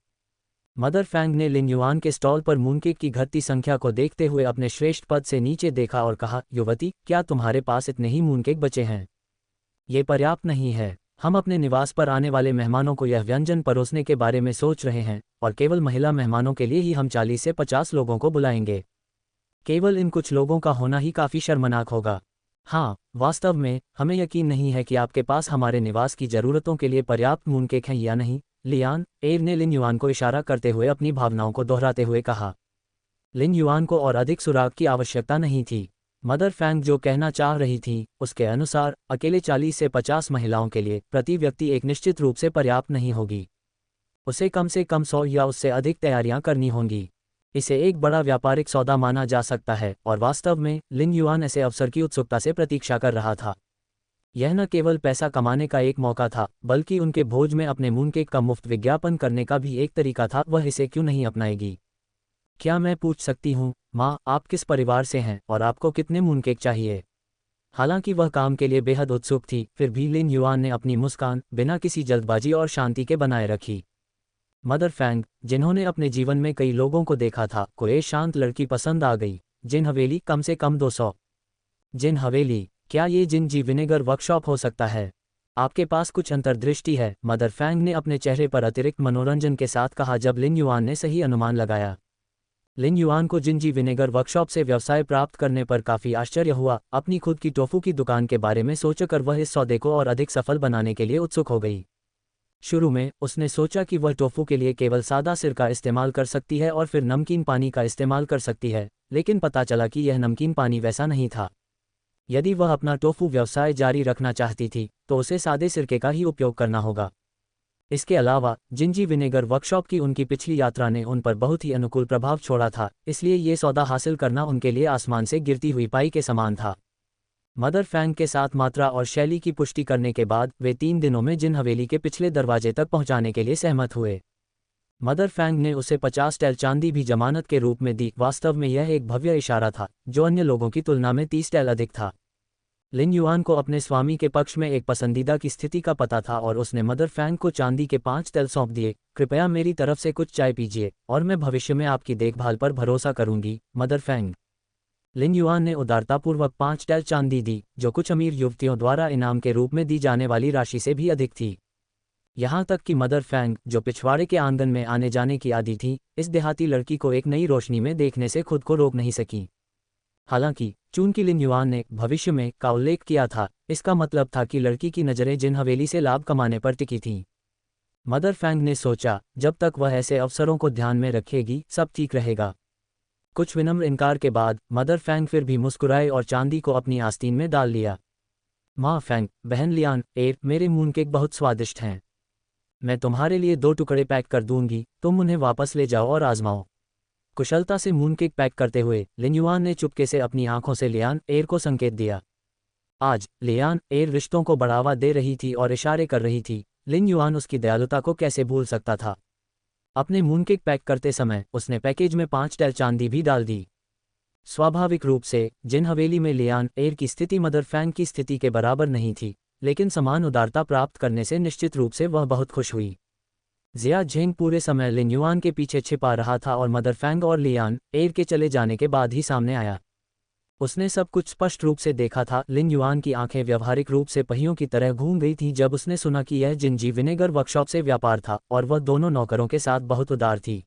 मदर फेंग ने लिन युआन के स्टॉल पर मूनकेक की घटती संख्या को देखते हुए अपने श्रेष्ठ पद से नीचे देखा और कहा, युवती, क्या तुम्हारे पास इतने ही मूनकेक बचे हैं? ये पर्याप्त नहीं है। हम अपने निवास पर आने वाले मेहमानों को यह व्यंजन परोसने के बारे में सोच रहे हैं और केवल महिला मेहमानों के लिए ही हम 40 से 50 लोगों को बुलाएंगे। केवल इन कुछ लोगों का होना ही काफ़ी शर्मनाक होगा। हाँ, वास्तव में हमें यकीन नहीं है कि आपके पास हमारे निवास की ज़रूरतों के लिए पर्याप्त मूनकेक हैं या नहीं। लियान ने लिन युआन को इशारा करते हुए अपनी भावनाओं को दोहराते हुए कहा। लिन युआन को और अधिक सुराग की आवश्यकता नहीं थी। मदर फेंग जो कहना चाह रही थी, उसके अनुसार अकेले 40 से 50 महिलाओं के लिए प्रति व्यक्ति एक निश्चित रूप से पर्याप्त नहीं होगी। उसे कम से कम 100 या उससे अधिक तैयारियां करनी होंगी। इसे एक बड़ा व्यापारिक सौदा माना जा सकता है और वास्तव में लिन युआन ऐसे अवसर की उत्सुकता से प्रतीक्षा कर रहा था। यह न केवल पैसा कमाने का एक मौका था, बल्कि उनके भोज में अपने मूनकेक का मुफ्त विज्ञापन करने का भी एक तरीका था। वह इसे क्यों नहीं अपनाएगी? क्या मैं पूछ सकती हूँ, माँ, आप किस परिवार से हैं और आपको कितने मूनकेक चाहिए? हालांकि वह काम के लिए बेहद उत्सुक थी, फिर भी लिन युआन ने अपनी मुस्कान बिना किसी जल्दबाजी और शांति के बनाए रखी। मदर फेंग, जिन्होंने अपने जीवन में कई लोगों को देखा था, को एक शांत लड़की पसंद आ गई। जिन हवेली, कम से कम 200। जिन हवेली? क्या ये जिंजी विनेगर वर्कशॉप हो सकता है? आपके पास कुछ अंतर्दृष्टि है, मदर फेंग ने अपने चेहरे पर अतिरिक्त मनोरंजन के साथ कहा जब लिन युआन ने सही अनुमान लगाया। लिन युआन को जिंजी विनेगर वर्कशॉप से व्यवसाय प्राप्त करने पर काफ़ी आश्चर्य हुआ। अपनी खुद की टोफू की दुकान के बारे में सोचकर वह इस सौदे को और अधिक सफल बनाने के लिए उत्सुक हो गई। शुरू में उसने सोचा कि वह टोफू के लिए केवल सादा सिरका इस्तेमाल कर सकती है और फिर नमकीन पानी का इस्तेमाल कर सकती है, लेकिन पता चला कि यह नमकीन पानी वैसा नहीं था। यदि वह अपना टोफू व्यवसाय जारी रखना चाहती थी, तो उसे सादे सिरके का ही उपयोग करना होगा। इसके अलावा जिंजी विनेगर वर्कशॉप की उनकी पिछली यात्रा ने उन पर बहुत ही अनुकूल प्रभाव छोड़ा था, इसलिए ये सौदा हासिल करना उनके लिए आसमान से गिरती हुई पाई के समान था। मदर फेंग के साथ मात्रा और शैली की पुष्टि करने के बाद वे 3 दिनों में जिन हवेली के पिछले दरवाजे तक पहुंचाने के लिए सहमत हुए। मदर फेंग ने उसे 50 टैल चांदी भी जमानत के रूप में दी। वास्तव में यह एक भव्य इशारा था, जो अन्य लोगों की तुलना में 30 टैल अधिक था। लिन युआन को अपने स्वामी के पक्ष में एक पसंदीदा की स्थिति का पता था और उसने मदर फेंग को चांदी के 5 टैल सौंप दिए। कृपया मेरी तरफ से कुछ चाय पीजिए और मैं भविष्य में आपकी देखभाल पर भरोसा करूंगी, मदर फेंग। लिन युआन ने उदारतापूर्वक 5 टैल चांदी दी, जो कुछ अमीर युवतियों द्वारा इनाम के रूप में दी जाने वाली राशि से भी अधिक थी। यहाँ तक कि मदर फेंग, जो पिछवाड़े के आंगन में आने जाने की आदी थी, इस देहाती लड़की को एक नई रोशनी में देखने से खुद को रोक नहीं सकी। हालांकि चूंकि लिन युआन ने भविष्य में का उल्लेख किया था, इसका मतलब था कि लड़की की नज़रें जिन हवेली से लाभ कमाने पर टिकी थीं। मदर फेंग ने सोचा, जब तक वह ऐसे अवसरों को ध्यान में रखेगी, सब ठीक रहेगा। कुछ विनम्र इनकार के बाद मदर फैंग फिर भी मुस्कुराए और चांदी को अपनी आस्तीन में डाल लिया। माँ फैंग, बहन लियान, मेरे मूनकेक बहुत स्वादिष्ट हैं। मैं तुम्हारे लिए 2 टुकड़े पैक कर दूंगी, तुम उन्हें वापस ले जाओ और आजमाओ। कुशलता से मूनकेक पैक करते हुए लिन युआन ने चुपके से अपनी आंखों से लियान को संकेत दिया। आज लियान रिश्तों को बढ़ावा दे रही थी और इशारे कर रही थी। लिन युआन उसकी दयालुता को कैसे भूल सकता था। अपने मूनकेक पैक करते समय उसने पैकेज में 5 टैल चांदी भी डाल दी। स्वाभाविक रूप से जिन हवेली में लियान की स्थिति मदर फैंग की स्थिति के बराबर नहीं थी, लेकिन समान उदारता प्राप्त करने से निश्चित रूप से वह बहुत खुश हुई। जिया झेंग पूरे समय लिन युआन के पीछे छिपा रहा था और मदर फैंग और लियान के चले जाने के बाद ही सामने आया। उसने सब कुछ स्पष्ट रूप से देखा था। लिन युआन की आंखें व्यावहारिक रूप से पहियों की तरह घूम गई थीं जब उसने सुना कि यह जिंजी विनेगर वर्कशॉप से व्यापार था और वह दोनों नौकरों के साथ बहुत उदार थी।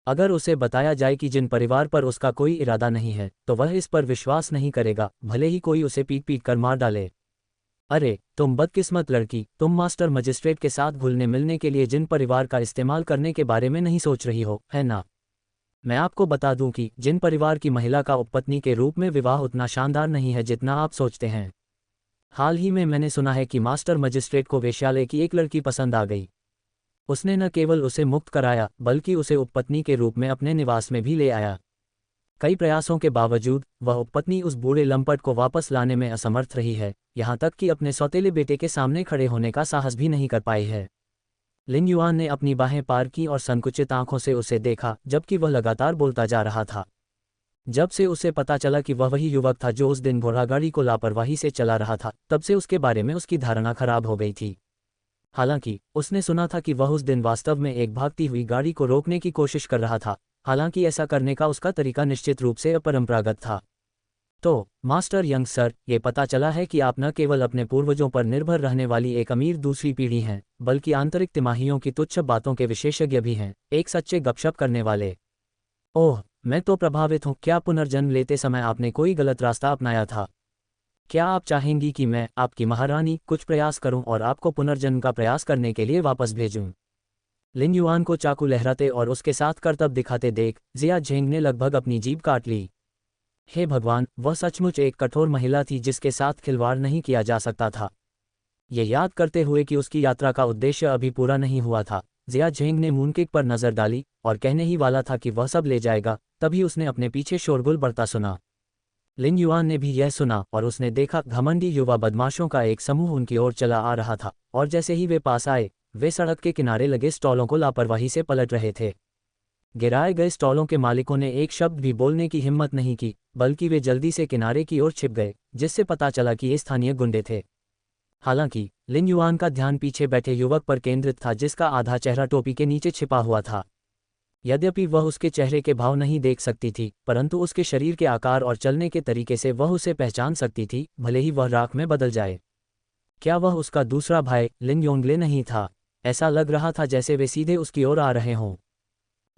अगर उसे बताया जाए कि जिन परिवार पर उसका कोई इरादा नहीं है तो वह इस पर विश्वास नहीं करेगा, भले ही कोई उसे पीट पीट कर मार डाले। अरे तुम बदकिस्मत लड़की, तुम मास्टर मजिस्ट्रेट के साथ घुलने मिलने के लिए जिन परिवार का इस्तेमाल करने के बारे में नहीं सोच रही हो, है ना? मैं आपको बता दूं कि जिन परिवार की महिला का उपपत्नी के रूप में विवाह उतना शानदार नहीं है जितना आप सोचते हैं। हाल ही में मैंने सुना है कि मास्टर मजिस्ट्रेट को वेश्यालय की एक लड़की पसंद आ गई। उसने न केवल उसे मुक्त कराया बल्कि उसे उपपत्नी के रूप में अपने निवास में भी ले आया। कई प्रयासों के बावजूद वह उपपत्नी उस बूढ़े लंपट को वापस लाने में असमर्थ रही है, यहाँ तक कि अपने सौतेले बेटे के सामने खड़े होने का साहस भी नहीं कर पाई है। लिन युआन ने अपनी बाहें पार की और संकुचित आंखों से उसे देखा जबकि वह लगातार बोलता जा रहा था। जब से उसे पता चला कि वह वही युवक था जो उस दिन घोड़ागाड़ी को लापरवाही से चला रहा था, तब से उसके बारे में उसकी धारणा खराब हो गई थी। हालांकि उसने सुना था कि वह उस दिन वास्तव में एक भागती हुई गाड़ी को रोकने की कोशिश कर रहा था, हालांकि ऐसा करने का उसका तरीका निश्चित रूप से अपरंपरागत था। तो मास्टर यंग सर, ये पता चला है कि आप न केवल अपने पूर्वजों पर निर्भर रहने वाली एक अमीर दूसरी पीढ़ी हैं, बल्कि आंतरिक तिमाहियों की तुच्छ बातों के विशेषज्ञ भी हैं, एक सच्चे गपशप करने वाले। ओह, मैं तो प्रभावित हूँ। क्या पुनर्जन्म लेते समय आपने कोई गलत रास्ता अपनाया था? क्या आप चाहेंगी कि मैं, आपकी महारानी, कुछ प्रयास करूं और आपको पुनर्जन्म का प्रयास करने के लिए वापस भेजूं? लिन युआन को चाकू लहराते और उसके साथ करतब दिखाते देख जिया झेंग ने लगभग अपनी जीभ काट ली। हे भगवान, वह सचमुच एक कठोर महिला थी जिसके साथ खिलवाड़ नहीं किया जा सकता था। ये याद करते हुए कि उसकी यात्रा का उद्देश्य अभी पूरा नहीं हुआ था, जिया झेंग ने मूनकेक पर नजर डाली और कहने ही वाला था कि वह सब ले जाएगा, तभी उसने अपने पीछे शोरगुल बढ़ता सुना। लिन युआन ने भी यह सुना और उसने देखा घमंडी युवा बदमाशों का एक समूह उनकी ओर चला आ रहा था, और जैसे ही वे पास आए वे सड़क के किनारे लगे स्टॉलों को लापरवाही से पलट रहे थे। गिराए गए स्टॉलों के मालिकों ने एक शब्द भी बोलने की हिम्मत नहीं की, बल्कि वे जल्दी से किनारे की ओर छिप गए, जिससे पता चला कि ये स्थानीय गुंडे थे। हालांकि लिन युआन का ध्यान पीछे बैठे युवक पर केंद्रित था जिसका आधा चेहरा टोपी के नीचे छिपा हुआ था। यद्यपि वह उसके चेहरे के भाव नहीं देख सकती थी, परंतु उसके शरीर के आकार और चलने के तरीके से वह उसे पहचान सकती थी, भले ही वह राख में बदल जाए। क्या वह उसका दूसरा भाई लिन योंगले नहीं था? ऐसा लग रहा था जैसे वे सीधे उसकी ओर आ रहे हों।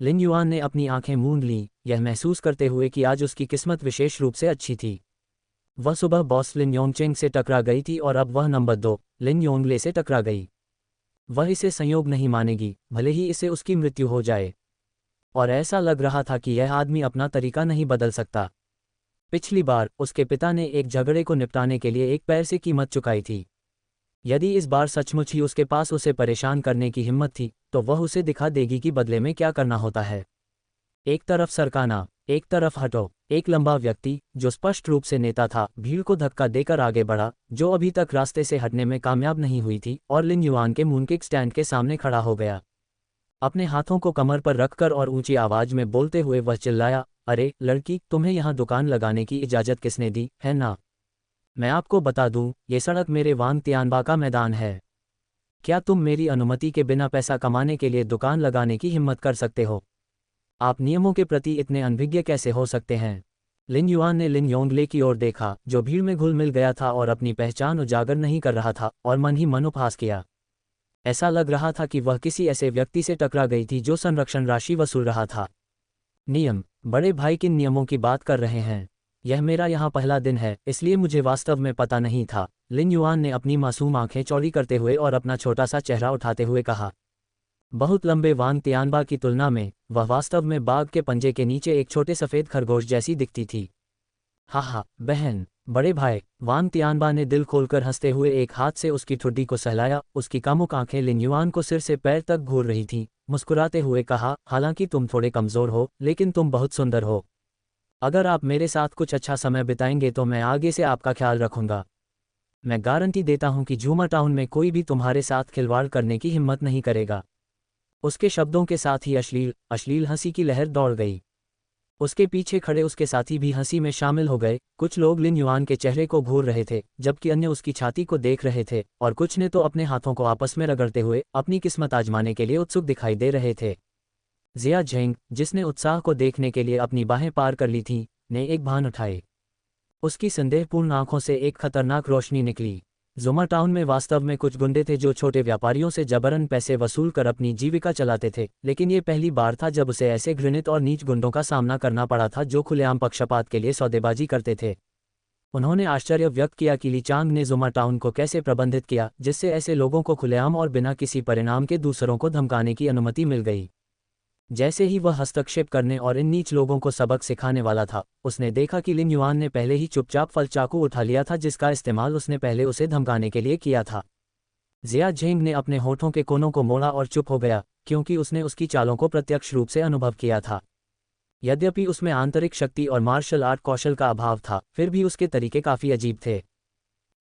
लिन युआन ने अपनी आंखें मूंद लीं, यह महसूस करते हुए कि आज उसकी किस्मत विशेष रूप से अच्छी थी। वह सुबह बॉस लिन योंगचेंग से टकरा गई थी और अब वह नंबर 2 लिन योंगले से टकरा गई। वह इसे संयोग नहीं मानेगी, भले ही इसे उसकी मृत्यु हो जाए। और ऐसा लग रहा था कि यह आदमी अपना तरीका नहीं बदल सकता। पिछली बार उसके पिता ने एक झगड़े को निपटाने के लिए एक पैर से कीमत चुकाई थी। यदि इस बार सचमुच ही उसके पास उसे परेशान करने की हिम्मत थी, तो वह उसे दिखा देगी कि बदले में क्या करना होता है। एक तरफ सरकाना, एक तरफ हटो। एक लंबा व्यक्ति जो स्पष्ट रूप से नेता था भीड़ को धक्का देकर आगे बढ़ा, जो अभी तक रास्ते से हटने में कामयाब नहीं हुई थी, और लिन युआन के मूनकेक स्टैंड के सामने खड़ा हो गया। अपने हाथों को कमर पर रखकर और ऊंची आवाज में बोलते हुए वह चिल्लाया, अरे लड़की, तुम्हें यहाँ दुकान लगाने की इजाजत किसने दी है ना? मैं आपको बता दूं, ये सड़क मेरे वांग तियानबा का मैदान है। क्या तुम मेरी अनुमति के बिना पैसा कमाने के लिए दुकान लगाने की हिम्मत कर सकते हो? आप नियमों के प्रति इतने अनभिज्ञ कैसे हो सकते हैं? लिन युआन ने लिन योंगले की ओर देखा, जो भीड़ में घुल मिल गया था और अपनी पहचान उजागर नहीं कर रहा था, और मन ही मन उपहास किया। ऐसा लग रहा था कि वह किसी ऐसे व्यक्ति से टकरा गई थी जो संरक्षण राशि वसूल रहा था। नियम? बड़े भाई किन नियमों की बात कर रहे हैं? यह मेरा यहाँ पहला दिन है, इसलिए मुझे वास्तव में पता नहीं था। लिन युआन ने अपनी मासूम आंखें चौड़ी करते हुए और अपना छोटा सा चेहरा उठाते हुए कहा। बहुत लंबे वांग तियानबा की तुलना में वह वास्तव में बाघ के पंजे के नीचे एक छोटे सफ़ेद खरगोश जैसी दिखती थी। हा बहन, बड़े भाई, वांग तियानबा ने दिल खोलकर हंसते हुए एक हाथ से उसकी ठुड्डी को सहलाया। उसकी कामुक आंखें लिन युआन को सिर से पैर तक घूर रही थीं। मुस्कुराते हुए कहा, हालांकि तुम थोड़े कमज़ोर हो, लेकिन तुम बहुत सुंदर हो। अगर आप मेरे साथ कुछ अच्छा समय बिताएंगे तो मैं आगे से आपका ख्याल रखूंगा। मैं गारंटी देता हूं कि झूमर टाउन में कोई भी तुम्हारे साथ खिलवाड़ करने की हिम्मत नहीं करेगा। उसके शब्दों के साथ ही अश्लील हंसी की लहर दौड़ गई। उसके पीछे खड़े उसके साथी भी हंसी में शामिल हो गए। कुछ लोग लिन युआन के चेहरे को घूर रहे थे, जबकि अन्य उसकी छाती को देख रहे थे, और कुछ ने तो अपने हाथों को आपस में रगड़ते हुए अपनी किस्मत आजमाने के लिए उत्सुक दिखाई दे रहे थे। जिया झेंग, जिसने उत्साह को देखने के लिए अपनी बाहें पार कर ली थीं, ने एक भान उठाई। उसकी संदेहपूर्ण आंखों से एक खतरनाक रोशनी निकली। जुमा टाउन में वास्तव में कुछ गुंडे थे जो छोटे व्यापारियों से जबरन पैसे वसूल कर अपनी जीविका चलाते थे, लेकिन ये पहली बार था जब उसे ऐसे घृणित और नीच गुंडों का सामना करना पड़ा था जो खुलेआम पक्षपात के लिए सौदेबाजी करते थे। उन्होंने आश्चर्य व्यक्त किया कि ली चांग ने जुमा टाउन को कैसे प्रबंधित किया, जिससे ऐसे लोगों को खुलेआम और बिना किसी परिणाम के दूसरों को धमकाने की अनुमति मिल गई। जैसे ही वह हस्तक्षेप करने और इन नीच लोगों को सबक सिखाने वाला था, उसने देखा कि लिन युआन ने पहले ही चुपचाप फल चाकू उठा लिया था जिसका इस्तेमाल उसने पहले उसे धमकाने के लिए किया था। जिया झेंग ने अपने होठों के कोनों को मोड़ा और चुप हो गया, क्योंकि उसने उसकी चालों को प्रत्यक्ष रूप से अनुभव किया था। यद्यपि उसमें आंतरिक शक्ति और मार्शल आर्ट कौशल का अभाव था, फिर भी उसके तरीके काफ़ी अजीब थे।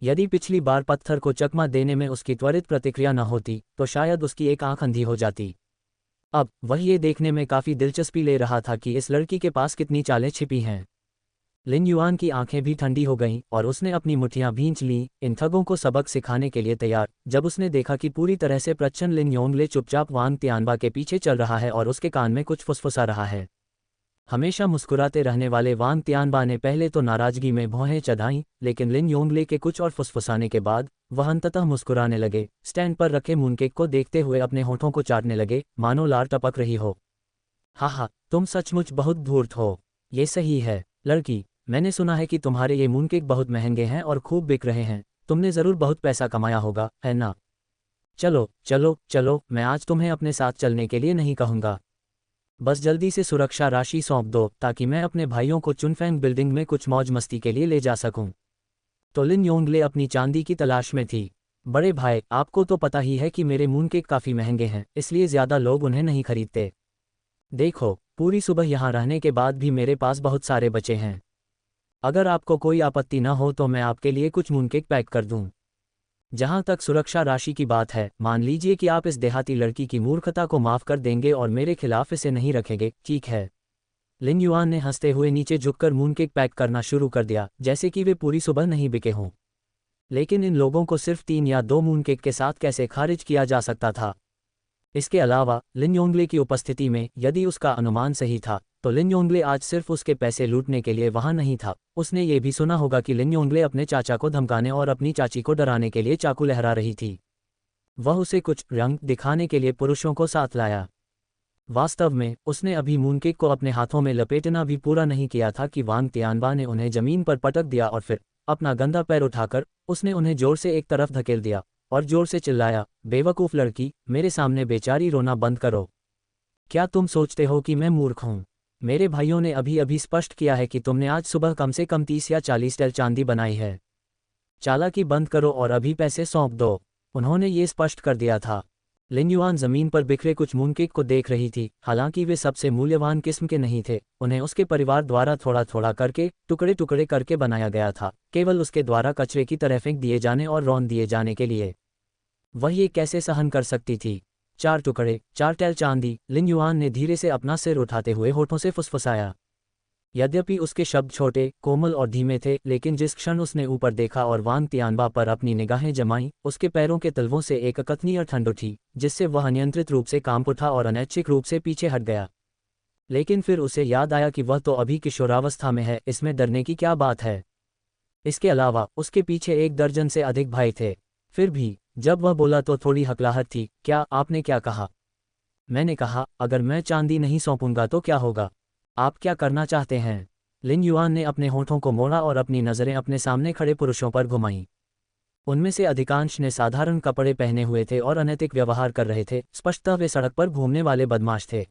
यदि पिछली बार पत्थर को चकमा देने में उसकी त्वरित प्रतिक्रिया न होती तो शायद उसकी एक आंख अंधी हो जाती। अब वह ये देखने में काफ़ी दिलचस्पी ले रहा था कि इस लड़की के पास कितनी चालें छिपी हैं। लिन युआन की आंखें भी ठंडी हो गईं और उसने अपनी मुठ्ठियां भींच लीं, इन ठगों को सबक सिखाने के लिए तैयार। जब उसने देखा कि पूरी तरह से प्रच्छन्न लिन योंगले चुपचाप वांग तियानबा के पीछे चल रहा है और उसके कान में कुछ फुसफुसा रहा है। हमेशा मुस्कुराते रहने वाले वांग तियानबा ने पहले तो नाराजगी में भौहें चढ़ाईं, लेकिन लिन योंगले के कुछ और फुसफुसाने के बाद वह अंततः मुस्कुराने लगे। स्टैंड पर रखे मूनकेक को देखते हुए अपने होठों को चाटने लगे, मानो लार टपक रही हो। हा, तुम सचमुच बहुत धूर्त हो। ये सही है लड़की, मैंने सुना है कि तुम्हारे ये मूनकेक बहुत महंगे हैं और खूब बिक रहे हैं। तुमने ज़रूर बहुत पैसा कमाया होगा, है ना? चलो चलो चलो, मैं आज तुम्हें अपने साथ चलने के लिए नहीं कहूँगा। बस जल्दी से सुरक्षा राशि सौंप दो ताकि मैं अपने भाइयों को चुनफेंग बिल्डिंग में कुछ मौज मस्ती के लिए ले जा सकूं। तो लिन योंगले अपनी चांदी की तलाश में थी। बड़े भाई, आपको तो पता ही है कि मेरे मूनकेक काफ़ी महंगे हैं, इसलिए ज़्यादा लोग उन्हें नहीं खरीदते। देखो, पूरी सुबह यहाँ रहने के बाद भी मेरे पास बहुत सारे बचे हैं। अगर आपको कोई आपत्ति न हो तो मैं आपके लिए कुछ मूनकेक पैक कर दूं। जहां तक सुरक्षा राशि की बात है, मान लीजिए कि आप इस देहाती लड़की की मूर्खता को माफ़ कर देंगे और मेरे खिलाफ इसे नहीं रखेंगे, ठीक है? लिन युआन ने हंसते हुए नीचे झुककर मूनकेक पैक करना शुरू कर दिया, जैसे कि वे पूरी सुबह नहीं बिके हों। लेकिन इन लोगों को सिर्फ 3 या 2 मूनकेक के साथ कैसे खारिज किया जा सकता था? इसके अलावा लिन योंगले की उपस्थिति में, यदि उसका अनुमान सही था, तो लिन योंगले आज सिर्फ उसके पैसे लूटने के लिए वहां नहीं था। उसने ये भी सुना होगा कि लिन योंगले अपने चाचा को धमकाने और अपनी चाची को डराने के लिए चाकू लहरा रही थी। वह उसे कुछ रंग दिखाने के लिए पुरुषों को साथ लाया। वास्तव में उसने अभी मूनकेक को अपने हाथों में लपेटना भी पूरा नहीं किया था कि वांग तियानबा ने उन्हें जमीन पर पटक दिया और फिर अपना गंदा पैर उठाकर उसने उन्हें जोर से एक तरफ धकेल दिया और जोर से चिल्लाया, बेवकूफ़ लड़की, मेरे सामने बेचारी रोना बंद करो। क्या तुम सोचते हो कि मैं मूर्ख हूँ? मेरे भाइयों ने अभी अभी स्पष्ट किया है कि तुमने आज सुबह कम से कम 30 या 40 टन चांदी बनाई है। चालाकी बंद करो और अभी पैसे सौंप दो। उन्होंने ये स्पष्ट कर दिया था। लिन युआन जमीन पर बिखरे कुछ मूनकेक को देख रही थी। हालांकि वे सबसे मूल्यवान किस्म के नहीं थे, उन्हें उसके परिवार द्वारा थोड़ा थोड़ा करके, टुकड़े टुकड़े करके बनाया गया था, केवल उसके द्वारा कचरे की तरह फेंक दिए जाने और रौंद दिए जाने के लिए। वह ये कैसे सहन कर सकती थी? 4 टुकड़े, 4 टैल चांदी। लिन युआन ने धीरे से अपना सिर उठाते हुए होठों से फुसफुसाया। यद्यपि उसके शब्द छोटे, कोमल और धीमे थे, लेकिन जिस क्षण उसने ऊपर देखा और वांग तियानबा पर अपनी निगाहें जमाईं, उसके पैरों के तलवों से एक अकथनीय ठंड उठी, जिससे वह अनियंत्रित रूप से कांप उठा और अनैच्छिक रूप से पीछे हट गया। लेकिन फिर उसे याद आया कि वह तो अभी किशोरावस्था में है, इसमें डरने की क्या बात है? इसके अलावा उसके पीछे 1 दर्जन से अधिक भाई थे। फिर भी जब वह बोला तो थोड़ी हकलाहट थी। क्या आपने क्या कहा? मैंने कहा, अगर मैं चांदी नहीं सौंपूंगा तो क्या होगा? आप क्या करना चाहते हैं? लिन युआन ने अपने होठों को मोड़ा और अपनी नज़रें अपने सामने खड़े पुरुषों पर घुमाईं। उनमें से अधिकांश ने साधारण कपड़े पहने हुए थे और अनैतिक व्यवहार कर रहे थे, स्पष्टतः वे सड़क पर घूमने वाले बदमाश थे।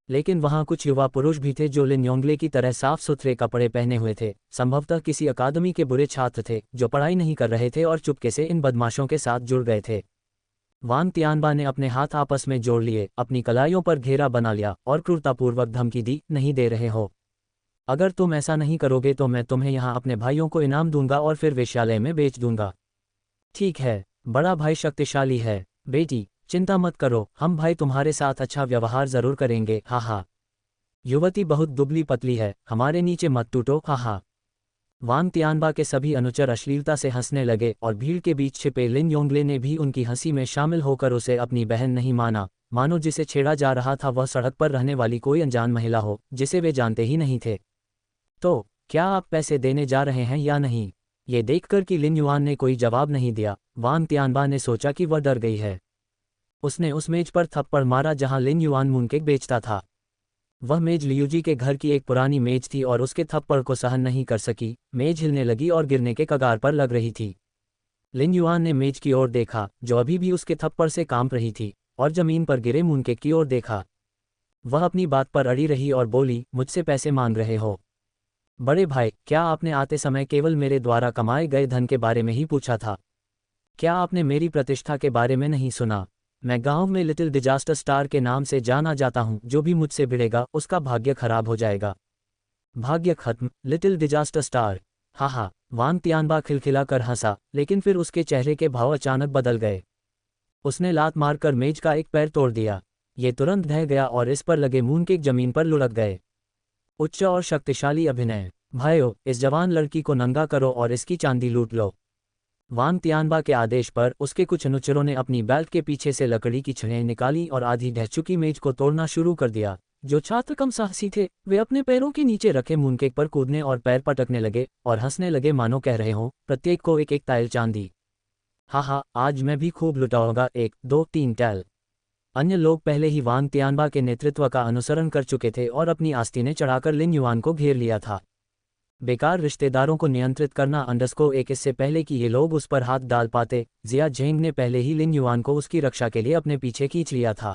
लेकिन वहाँ कुछ युवा पुरुष भी थे जो लिन योंगले की तरह साफ सुथरे कपड़े पहने हुए थे, संभवतः किसी अकादमी के बुरे छात्र थे जो पढ़ाई नहीं कर रहे थे और चुपके से इन बदमाशों के साथ जुड़ गए थे। वांग तियानबा ने अपने हाथ आपस में जोड़ लिए, अपनी कलाइयों पर घेरा बना लिया और क्रूरतापूर्वक धमकी दी, नहीं दे रहे हो? अगर तुम ऐसा नहीं करोगे तो मैं तुम्हें यहाँ अपने भाइयों को इनाम दूंगा और फिर वेश्यालय में बेच दूंगा। ठीक है, बड़ा भाई शक्तिशाली है। बेटी, चिंता मत करो, हम भाई तुम्हारे साथ अच्छा व्यवहार जरूर करेंगे, हा हा। युवती बहुत दुबली पतली है, हमारे नीचे मत टूटो, हा हा। वांग तियानबा के सभी अनुचर अश्लीलता से हंसने लगे और भीड़ के बीच छिपे लिन योंगले ने भी उनकी हंसी में शामिल होकर उसे अपनी बहन नहीं माना, मानो जिसे छेड़ा जा रहा था वह सड़क पर रहने वाली कोई अनजान महिला हो जिसे वे जानते ही नहीं थे। तो क्या आप पैसे देने जा रहे हैं या नहीं? ये देखकर कि लिन युआन ने कोई जवाब नहीं दिया, वांग तियानबा ने सोचा कि वह डर गई है। उसने उस मेज पर थप्पड़ मारा जहां लिन युआन मूनकेक बेचता था। वह मेज लियूजी के घर की एक पुरानी मेज थी और उसके थप्पड़ को सहन नहीं कर सकी, मेज हिलने लगी और गिरने के कगार पर लग रही थी। लिन युआन ने मेज की ओर देखा जो अभी भी उसके थप्पड़ से कांप रही थी, और जमीन पर गिरे मूनकेक की ओर देखा। वह अपनी बात पर अड़ी रही और बोली, मुझसे पैसे मांग रहे हो? बड़े भाई, क्या आपने आते समय केवल मेरे द्वारा कमाए गए धन के बारे में ही पूछा था? क्या आपने मेरी प्रतिष्ठा के बारे में नहीं सुना? मैं गांव में लिटिल डिजास्टर स्टार के नाम से जाना जाता हूं, जो भी मुझसे भिड़ेगा उसका भाग्य खराब हो जाएगा। भाग्य खत्म, लिटिल डिजास्टर स्टार? हा हा। वांग तियानबा खिलखिला कर हंसा, लेकिन फिर उसके चेहरे के भाव अचानक बदल गए। उसने लात मारकर मेज का एक पैर तोड़ दिया। ये तुरंत ढह गया और इस पर लगे मूनकेक जमीन पर लुढ़क गए। उच्च और शक्तिशाली अभिनय। भाइयों, इस जवान लड़की को नंगा करो और इसकी चांदी लूट लो। वांग तियानबा के आदेश पर उसके कुछ अनुचरों ने अपनी बेल्ट के पीछे से लकड़ी की छड़ें निकाली और आधी ढह चुकी मेज को तोड़ना शुरू कर दिया। जो छात्र कम साहसी थे वे अपने पैरों के नीचे रखे मूनकेक पर कूदने और पैर पटकने लगे और हंसने लगे, मानो कह रहे हों, प्रत्येक को एक एक टाइल चांदी। हा हा, आज मैं भी खूब लुटाऊंगा, 1 2 3 टाइल। अन्य लोग पहले ही वांग तियानबा के नेतृत्व का अनुसरण कर चुके थे और अपनी आस्तीनें चढ़ाकर लिन युआन को घेर लिया था। बेकार रिश्तेदारों को नियंत्रित करना _1 इससे पहले कि ये लोग उस पर हाथ डाल पाते, जिया झेंग ने पहले ही लिन युआन को उसकी रक्षा के लिए अपने पीछे खींच लिया था।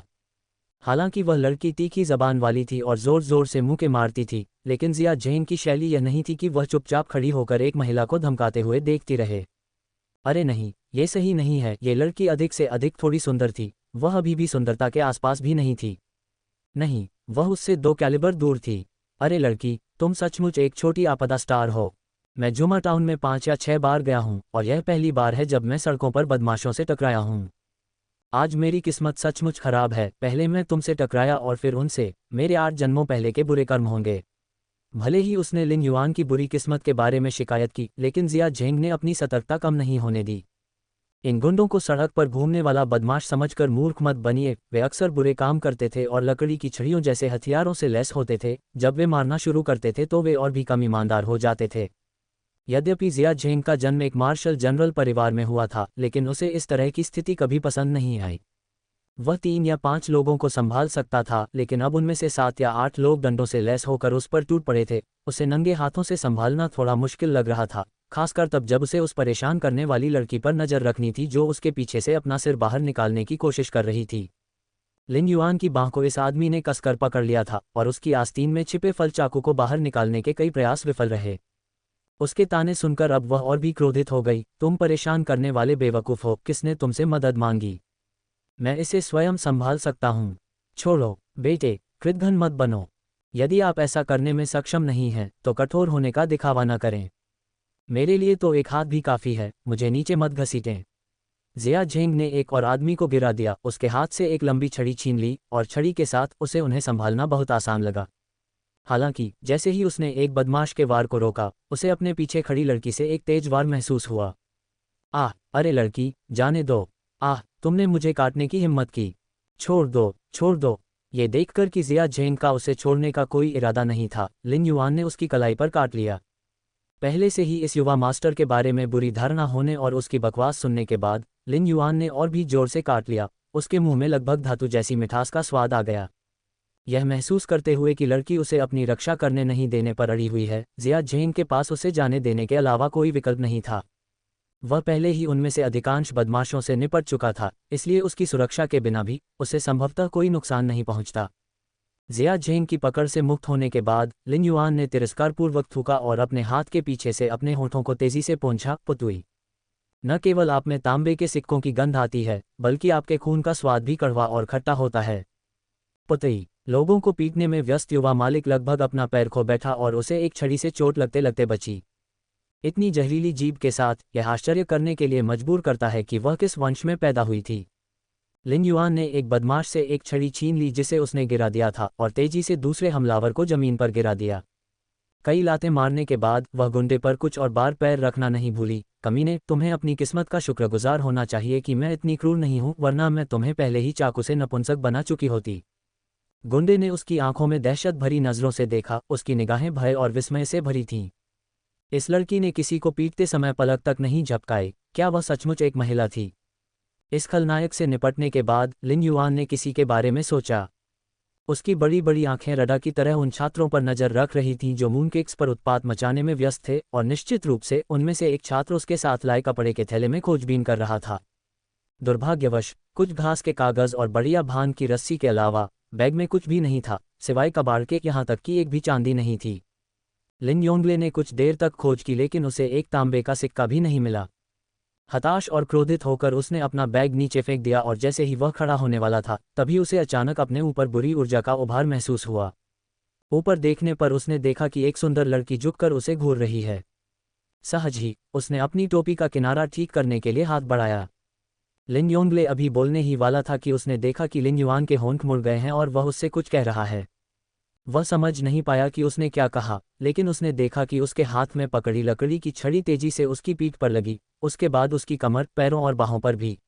हालांकि वह लड़की तीखी जबान वाली थी और जोर जोर से मुंह के मारती थी, लेकिन जिया झेंग की शैली यह नहीं थी कि वह चुपचाप खड़ी होकर एक महिला को धमकाते हुए देखती रहे। अरे नहीं, ये सही नहीं है, ये लड़की अधिक से अधिक थोड़ी सुंदर थी, वह अभी भी सुंदरता के आसपास भी नहीं थी। नहीं, वह उससे 2 कैलिबर दूर थी। अरे लड़की, तुम सचमुच एक छोटी आपदा स्टार हो। मैं जुमा टाउन में 5 या 6 बार गया हूँ और यह पहली बार है जब मैं सड़कों पर बदमाशों से टकराया हूँ। आज मेरी किस्मत सचमुच खराब है, पहले मैं तुमसे टकराया और फिर उनसे, मेरे 8 जन्मों पहले के बुरे कर्म होंगे। भले ही उसने लिन युआन की बुरी किस्मत के बारे में शिकायत की, लेकिन जिया झेंग ने अपनी सतर्कता कम नहीं होने दी। इन गुंडों को सड़क पर घूमने वाला बदमाश समझकर मूर्ख मत बनिए, वे अक्सर बुरे काम करते थे और लकड़ी की छड़ियों जैसे हथियारों से लैस होते थे। जब वे मारना शुरू करते थे तो वे और भी कम ईमानदार हो जाते थे। यद्यपि जिया झेंग का जन्म एक मार्शल जनरल परिवार में हुआ था, लेकिन उसे इस तरह की स्थिति कभी पसंद नहीं आई। वह 3 या 5 लोगों को संभाल सकता था, लेकिन अब उनमें से 7 या 8 लोग डंडों से लैस होकर उस पर टूट पड़े थे। उसे नंगे हाथों से संभालना थोड़ा मुश्किल लग रहा था, खासकर तब जब उसे उस परेशान करने वाली लड़की पर नजर रखनी थी जो उसके पीछे से अपना सिर बाहर निकालने की कोशिश कर रही थी। लिन युआन की बांह को इस आदमी ने कसकर पकड़ लिया था और उसकी आस्तीन में छिपे फल चाकू को बाहर निकालने के कई प्रयास विफल रहे। उसके ताने सुनकर अब वह और भी क्रोधित हो गई। तुम परेशान करने वाले बेवकूफ़ हो, किसने तुमसे मदद मांगी? मैं इसे स्वयं संभाल सकता हूँ। छोड़ो बेटे, कृतघ्न मत बनो। यदि आप ऐसा करने में सक्षम नहीं हैं तो कठोर होने का दिखावा न करें। मेरे लिए तो एक हाथ भी काफ़ी है, मुझे नीचे मत घसीटें। जिया झेंग ने एक और आदमी को गिरा दिया, उसके हाथ से एक लंबी छड़ी छीन ली और छड़ी के साथ उसे उन्हें संभालना बहुत आसान लगा। हालांकि जैसे ही उसने एक बदमाश के वार को रोका, उसे अपने पीछे खड़ी लड़की से एक तेज वार महसूस हुआ। आह, अरे लड़की, जाने दो। आह, तुमने मुझे काटने की हिम्मत की। छोड़ दो, छोड़ दो। ये देखकर कि जिया झेंग का उसे छोड़ने का कोई इरादा नहीं था, लिन युआन ने उसकी कलाई पर काट लिया। पहले से ही इस युवा मास्टर के बारे में बुरी धारणा होने और उसकी बकवास सुनने के बाद लिन युआन ने और भी जोर से काट लिया। उसके मुंह में लगभग धातु जैसी मिठास का स्वाद आ गया। यह महसूस करते हुए कि लड़की उसे अपनी रक्षा करने नहीं देने पर अड़ी हुई है, जिया झेंग के पास उसे जाने देने के अलावा कोई विकल्प नहीं था। वह पहले ही उनमें से अधिकांश बदमाशों से निपट चुका था, इसलिए उसकी सुरक्षा के बिना भी उसे संभवतः कोई नुकसान नहीं पहुंचता। जिया झेंग की पकड़ से मुक्त होने के बाद लिन युआन ने तिरस्कारपूर्वक थूका और अपने हाथ के पीछे से अपने होठों को तेजी से पोंछा। पुतुई, न केवल आप में तांबे के सिक्कों की गंध आती है, बल्कि आपके खून का स्वाद भी कड़वा और खट्टा होता है। पुतुई, लोगों को पीटने में व्यस्त युवा मालिक लगभग अपना पैर खो बैठा और उसे एक छड़ी से चोट लगते लगते बची। इतनी जहरीली जीभ के साथ यह आश्चर्य करने के लिए मजबूर करता है कि वह किस वंश में पैदा हुई थी। लिन युआन ने एक बदमाश से एक छड़ी छीन ली जिसे उसने गिरा दिया था और तेजी से दूसरे हमलावर को जमीन पर गिरा दिया। कई लातें मारने के बाद वह गुंडे पर कुछ और बार पैर रखना नहीं भूली। कमीने, तुम्हें अपनी किस्मत का शुक्रगुजार होना चाहिए कि मैं इतनी क्रूर नहीं हूं, वरना मैं तुम्हें पहले ही चाकू से नपुंसक बना चुकी होती। गुंडे ने उसकी आंखों में दहशत भरी नजरों से देखा, उसकी निगाहें भय और विस्मय से भरी थीं। इस लड़की ने किसी को पीटते समय पलक तक नहीं झपकाए। क्या वह सचमुच एक महिला थी? इस खलनायक से निपटने के बाद लिन युआन ने किसी के बारे में सोचा। उसकी बड़ी बड़ी आंखें रडा की तरह उन छात्रों पर नजर रख रही थीं जो मूनकेक्स पर उत्पात मचाने में व्यस्त थे, और निश्चित रूप से उनमें से एक छात्र उसके साथ लाए कपड़े के थैले में खोजबीन कर रहा था। दुर्भाग्यवश कुछ घास के कागज और बढ़िया भान की रस्सी के अलावा बैग में कुछ भी नहीं था, सिवाय कबाड़ के। यहाँ तक कि एक भी चांदी नहीं थी। लिन योंगले ने कुछ देर तक खोज की, लेकिन उसे एक तांबे का सिक्का भी नहीं मिला। हताश और क्रोधित होकर उसने अपना बैग नीचे फेंक दिया और जैसे ही वह खड़ा होने वाला था, तभी उसे अचानक अपने ऊपर बुरी ऊर्जा का उभार महसूस हुआ। ऊपर देखने पर उसने देखा कि एक सुंदर लड़की झुककर उसे घूर रही है। सहज ही उसने अपनी टोपी का किनारा ठीक करने के लिए हाथ बढ़ाया। लिन योंगले अभी बोलने ही वाला था कि उसने देखा कि लिन युआन के होंठ मुड़ गए हैं और वह उससे कुछ कह रहा है। वह समझ नहीं पाया कि उसने क्या कहा, लेकिन उसने देखा कि उसके हाथ में पकड़ी लकड़ी की छड़ी तेजी से उसकी पीठ पर लगी, उसके बाद उसकी कमर, पैरों और बाहों पर भी।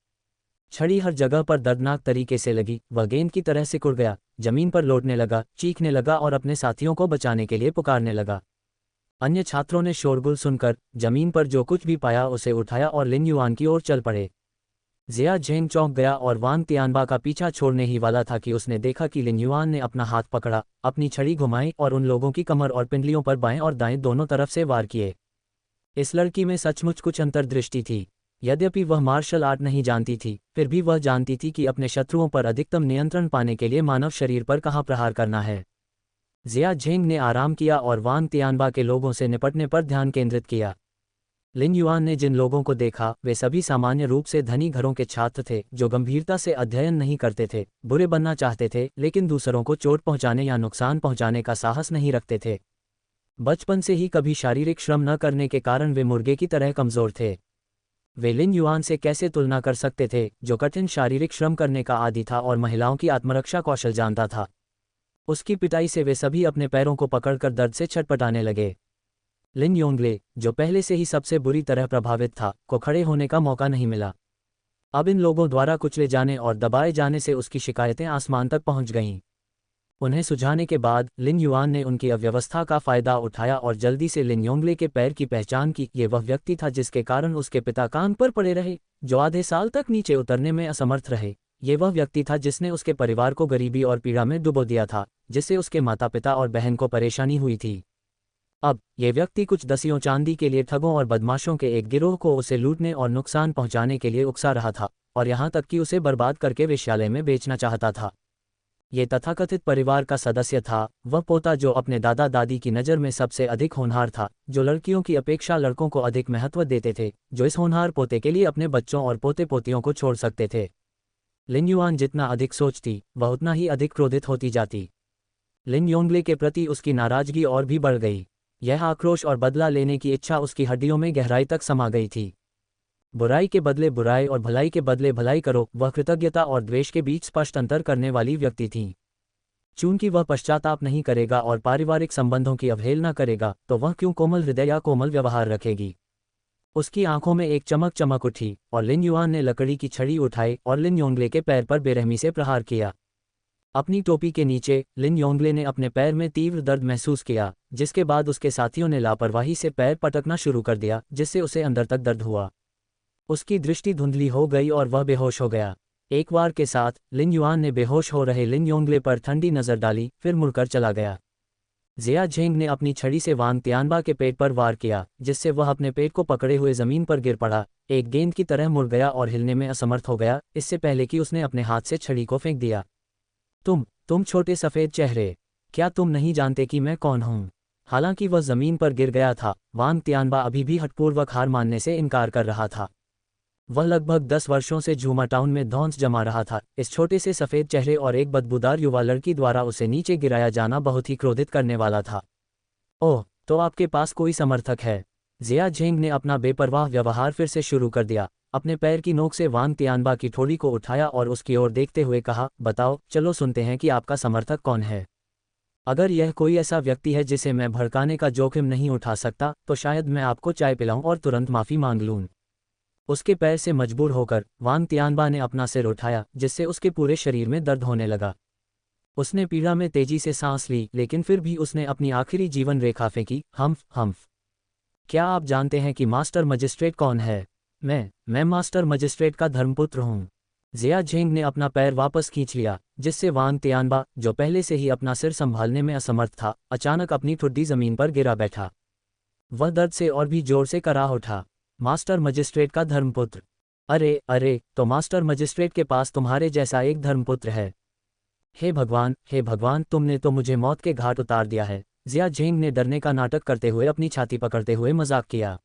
छड़ी हर जगह पर दर्दनाक तरीके से लगी। वह गेंद की तरह सिकुड़ गया, जमीन पर लौटने लगा, चीखने लगा और अपने साथियों को बचाने के लिए पुकारने लगा। अन्य छात्रों ने शोरगुल सुनकर जमीन पर जो कुछ भी पाया उसे उठाया और लिन युआन की ओर चल पड़े। जिया झेंग चौंक गया और वांग तियानबा का पीछा छोड़ने ही वाला था कि उसने देखा कि लिन युआन ने अपना हाथ पकड़ा, अपनी छड़ी घुमाई और उन लोगों की कमर और पिंडलियों पर बाएं और दाएं दोनों तरफ से वार किए। इस लड़की में सचमुच कुछ अंतर्दृष्टि थी। यद्यपि वह मार्शल आर्ट नहीं जानती थी, फिर भी वह जानती थी कि अपने शत्रुओं पर अधिकतम नियंत्रण पाने के लिए मानव शरीर पर कहाँ प्रहार करना है। जिया झेंग ने आराम किया और वांग तियानबा के लोगों से निपटने पर ध्यान केंद्रित किया। लिन युआन ने जिन लोगों को देखा वे सभी सामान्य रूप से धनी घरों के छात्र थे, जो गंभीरता से अध्ययन नहीं करते थे, बुरे बनना चाहते थे, लेकिन दूसरों को चोट पहुंचाने या नुकसान पहुंचाने का साहस नहीं रखते थे। बचपन से ही कभी शारीरिक श्रम न करने के कारण वे मुर्गे की तरह कमजोर थे। वे लिन युआन से कैसे तुलना कर सकते थे, जो कठिन शारीरिक श्रम करने का आदी था और महिलाओं की आत्मरक्षा कौशल जानता था। उसकी पिटाई से वे सभी अपने पैरों को पकड़कर दर्द से छटपटाने लगे। लिन योंगले, जो पहले से ही सबसे बुरी तरह प्रभावित था, को खड़े होने का मौका नहीं मिला। अब इन लोगों द्वारा कुचले जाने और दबाए जाने से उसकी शिकायतें आसमान तक पहुंच गईं। उन्हें सुझाने के बाद लिन युआन ने उनकी अव्यवस्था का फायदा उठाया और जल्दी से लिन योंगले के पैर की पहचान की। ये वह व्यक्ति था जिसके कारण उसके पिता कान पर पड़े रहे, जो आधे साल तक नीचे उतरने में असमर्थ रहे। ये वह व्यक्ति था जिसने उसके परिवार को गरीबी और पीड़ा में डुबो दिया था, जिससे उसके माता पिता और बहन को परेशानी हुई थी। अब ये व्यक्ति कुछ दसियों चांदी के लिए ठगों और बदमाशों के एक गिरोह को उसे लूटने और नुकसान पहुंचाने के लिए उकसा रहा था, और यहाँ तक कि उसे बर्बाद करके वेश्यालय में बेचना चाहता था। ये तथाकथित परिवार का सदस्य था, वह पोता जो अपने दादा दादी की नज़र में सबसे अधिक होनहार था, जो लड़कियों की अपेक्षा लड़कों को अधिक महत्व देते थे, जो इस होनहार पोते के लिए अपने बच्चों और पोते पोतियों को छोड़ सकते थे। लिन युआन जितना अधिक सोचती, वह उतना ही अधिक क्रोधित होती जाती। लिन योंगले के प्रति उसकी नाराजगी और भी बढ़ गई। यह आक्रोश और बदला लेने की इच्छा उसकी हड्डियों में गहराई तक समा गई थी। बुराई के बदले बुराई और भलाई के बदले भलाई करो, वह कृतज्ञता और द्वेष के बीच स्पष्ट अंतर करने वाली व्यक्ति थी। चूंकि वह पश्चाताप नहीं करेगा और पारिवारिक संबंधों की अवहेलना करेगा, तो वह क्यों कोमल हृदय या कोमल व्यवहार रखेगी। उसकी आंखों में एक चमक चमक उठी और लिन युआन ने लकड़ी की छड़ी उठाई और लिन योंगले के पैर पर बेरहमी से प्रहार किया। अपनी टोपी के नीचे लिन योंगले ने अपने पैर में तीव्र दर्द महसूस किया, जिसके बाद उसके साथियों ने लापरवाही से पैर पटकना शुरू कर दिया, जिससे उसे अंदर तक दर्द हुआ। उसकी दृष्टि धुंधली हो गई और वह बेहोश हो गया। एक वार के साथ लिन युआन ने बेहोश हो रहे लिन योंगले पर ठंडी नजर डाली, फिर मुड़कर चला गया। जिया झेंग ने अपनी छड़ी से वांग तियानबा के पेट पर वार किया, जिससे वह अपने पेट को पकड़े हुए जमीन पर गिर पड़ा, एक गेंद की तरह मुड़ गया और हिलने में असमर्थ हो गया, इससे पहले कि उसने अपने हाथ से छड़ी को फेंक दिया। तुम छोटे सफ़ेद चेहरे, क्या तुम नहीं जानते कि मैं कौन हूँ? हालांकि वह जमीन पर गिर गया था, वांग तियानबा अभी भी हठपूर्वक हार मानने से इनकार कर रहा था। वह लगभग 10 वर्षों से झूमा टाउन में धौंस जमा रहा था। इस छोटे से सफ़ेद चेहरे और एक बदबूदार युवा लड़की द्वारा उसे नीचे गिराया जाना बहुत ही क्रोधित करने वाला था। ओह, तो आपके पास कोई समर्थक है? जिया झेंग ने अपना बेपरवाह व्यवहार फिर से शुरू कर दिया। अपने पैर की नोक से वांग तियानबा की ठोड़ी को उठाया और उसकी ओर देखते हुए कहा, बताओ, चलो सुनते हैं कि आपका समर्थक कौन है। अगर यह कोई ऐसा व्यक्ति है जिसे मैं भड़काने का जोखिम नहीं उठा सकता, तो शायद मैं आपको चाय पिलाऊं और तुरंत माफ़ी मांग लूं। उसके पैर से मजबूर होकर वांग तियानबा ने अपना सिर उठाया, जिससे उसके पूरे शरीर में दर्द होने लगा। उसने पीड़ा में तेजी से सांस ली, लेकिन फिर भी उसने अपनी आखिरी जीवन रेखा फेंकी, हम्फ हम्फ। क्या आप जानते हैं कि मास्टर मजिस्ट्रेट कौन है? मैं मास्टर मजिस्ट्रेट का धर्मपुत्र हूँ। जिया झेंग ने अपना पैर वापस खींच लिया, जिससे वांग तियानबा, जो पहले से ही अपना सिर संभालने में असमर्थ था, अचानक अपनी ठुड्डी जमीन पर गिरा बैठा। वह दर्द से और भी जोर से कराह उठा। मास्टर मजिस्ट्रेट का धर्मपुत्र? अरे अरे, तो मास्टर मजिस्ट्रेट के पास तुम्हारे जैसा एक धर्मपुत्र है। हे भगवान, तुमने तो मुझे मौत के घाट उतार दिया है। जिया झेंग ने डरने का नाटक करते हुए अपनी छाती पकड़ते हुए मजाक किया।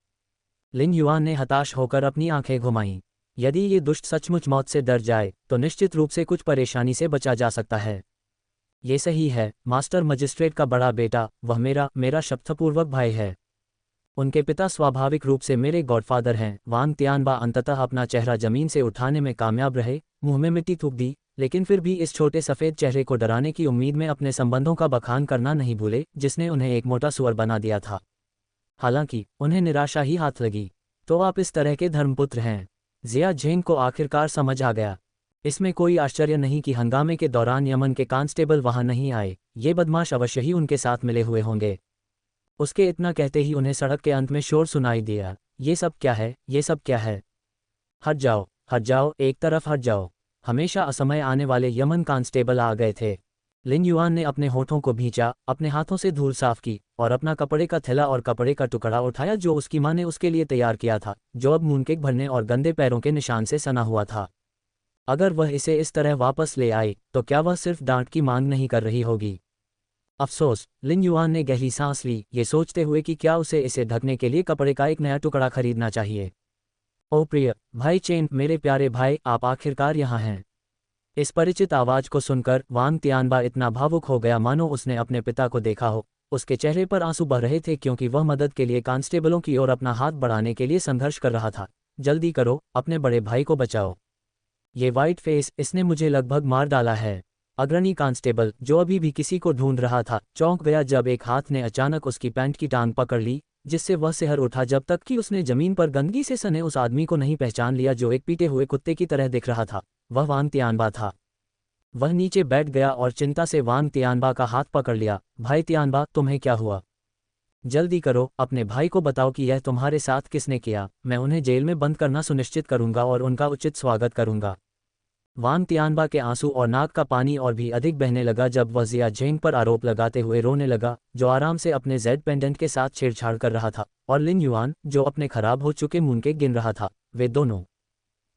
लिन युआन ने हताश होकर अपनी आंखें घुमाईं। यदि ये दुष्ट सचमुच मौत से डर जाए, तो निश्चित रूप से कुछ परेशानी से बचा जा सकता है। ये सही है, मास्टर मजिस्ट्रेट का बड़ा बेटा, वह मेरा शपथपूर्वक भाई है। उनके पिता स्वाभाविक रूप से मेरे गॉडफादर हैं। वांग तियानबा अंततः अपना चेहरा जमीन से उठाने में कामयाब रहे, मुंह में मिट्टी थूक दी, लेकिन फिर भी इस छोटे सफ़ेद चेहरे को डराने की उम्मीद में अपने संबंधों का बखान करना नहीं भूले, जिसने उन्हें एक मोटा सुअर बना दिया था। हालांकि उन्हें निराशा ही हाथ लगी। तो आप इस तरह के धर्मपुत्र हैं? जिया झेंग को आखिरकार समझ आ गया। इसमें कोई आश्चर्य नहीं कि हंगामे के दौरान यमन के कांस्टेबल वहां नहीं आए। ये बदमाश अवश्य ही उनके साथ मिले हुए होंगे। उसके इतना कहते ही उन्हें सड़क के अंत में शोर सुनाई दिया। ये सब क्या है? ये सब क्या है? हट जाओ, एक तरफ हट जाओ। हमेशा असमय आने वाले यमन कांस्टेबल आ गए थे। लिन युआन ने अपने होठों को भींचा, अपने हाथों से धूल साफ की और अपना कपड़े का थैला और कपड़े का टुकड़ा उठाया जो उसकी मां ने उसके लिए तैयार किया था, जो अब मूनकेक भरने और गंदे पैरों के निशान से सना हुआ था। अगर वह इसे इस तरह वापस ले आई, तो क्या वह सिर्फ डांट की मांग नहीं कर रही होगी? अफसोस, लिन युआन ने गहरी सांस ली, ये सोचते हुए कि क्या उसे इसे ढकने के लिए कपड़े का एक नया टुकड़ा खरीदना चाहिए। ओ प्रिय भाई चेन, मेरे प्यारे भाई, आप आखिरकार यहाँ हैं। इस परिचित आवाज को सुनकर वांग तियानबा इतना भावुक हो गया मानो उसने अपने पिता को देखा हो। उसके चेहरे पर आंसू बह रहे थे क्योंकि वह मदद के लिए कांस्टेबलों की ओर अपना हाथ बढ़ाने के लिए संघर्ष कर रहा था। जल्दी करो, अपने बड़े भाई को बचाओ। ये वाइट फेस, इसने मुझे लगभग मार डाला है। अग्रणी कांस्टेबल, जो अभी भी किसी को ढूंढ रहा था, चौंक गया जब एक हाथ ने अचानक उसकी पैंट की टांग पकड़ ली, जिससे वह सिहर उठा जब तक कि उसने जमीन पर गंदगी से सने उस आदमी को नहीं पहचान लिया जो एक पीटे हुए कुत्ते की तरह दिख रहा था। वह वांग तियानबा था। वह नीचे बैठ गया और चिंता से वांग तियानबा का हाथ पकड़ लिया। भाई तियानबा, तुम्हें क्या हुआ? जल्दी करो, अपने भाई को बताओ कि यह तुम्हारे साथ किसने किया। मैं उन्हें जेल में बंद करना सुनिश्चित करूंगा और उनका उचित स्वागत करूंगा। वांग तियानबा के आंसू और नाक का पानी और भी अधिक बहने लगा जब वह जिया झेंग पर आरोप लगाते हुए रोने लगा, जो आराम से अपने जेड पेंडेंट के साथ छेड़छाड़ कर रहा था, और लिन युआन, जो अपने खराब हो चुके मूनकेक गिन रहा था। वे दोनों,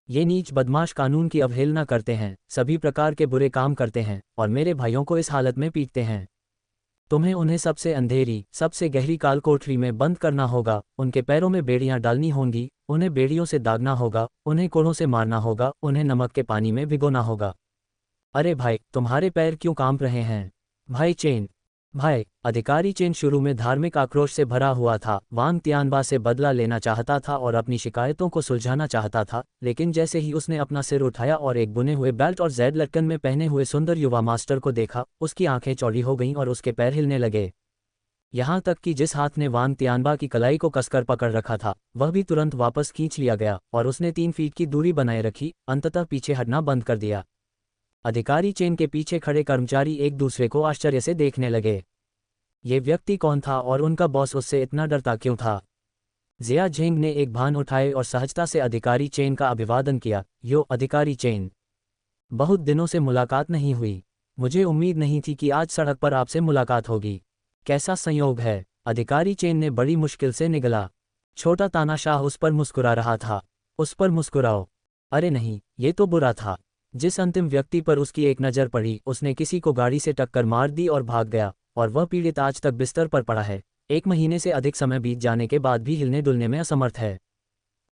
ये नीच बदमाश कानून की अवहेलना करते हैं, सभी प्रकार के बुरे काम करते हैं और मेरे भाइयों को इस हालत में पीटते हैं। तुम्हें उन्हें सबसे अंधेरी, सबसे गहरी काल कोठरी में बंद करना होगा, उनके पैरों में बेड़ियां डालनी होंगी, उन्हें बेड़ियों से दागना होगा, उन्हें कोड़ों से मारना होगा, उन्हें नमक के पानी में भिगोना होगा। अरे भाई, तुम्हारे पैर क्यों कांप रहे हैं? भाई चेन, भाई। अधिकारी चेन शुरू में धार्मिक आक्रोश से भरा हुआ था, वांग तियानबा से बदला लेना चाहता था और अपनी शिकायतों को सुलझाना चाहता था, लेकिन जैसे ही उसने अपना सिर उठाया और एक बुने हुए बेल्ट और जेड लटकन में पहने हुए सुंदर युवा मास्टर को देखा, उसकी आंखें चौड़ी हो गईं और उसके पैर हिलने लगे। यहाँ तक कि जिस हाथ ने वांग तियानबा की कलाई को कसकर पकड़ रखा था, वह भी तुरंत वापस खींच लिया गया और उसने 3 फीट की दूरी बनाए रखी, अंततः पीछे हटना बंद कर दिया। अधिकारी चेन के पीछे खड़े कर्मचारी एक दूसरे को आश्चर्य से देखने लगे। ये व्यक्ति कौन था और उनका बॉस उससे इतना डरता क्यों था? जिया झेंग ने एक भान उठाए और सहजता से अधिकारी चेन का अभिवादन किया। यो अधिकारी चेन, बहुत दिनों से मुलाकात नहीं हुई। मुझे उम्मीद नहीं थी कि आज सड़क पर आपसे मुलाकात होगी। कैसा संयोग है, अधिकारी चेन ने बड़ी मुश्किल से निगला। छोटा तानाशाह उस पर मुस्कुरा रहा था। उस पर मुस्कुराओ। अरे नहीं, ये तो बुरा था। जिस अंतिम व्यक्ति पर उसकी एक नज़र पड़ी उसने किसी को गाड़ी से टक्कर मार दी और भाग गया, और वह पीड़ित आज तक बिस्तर पर पड़ा है। 1 महीने से अधिक समय बीत जाने के बाद भी हिलने डुलने में असमर्थ है।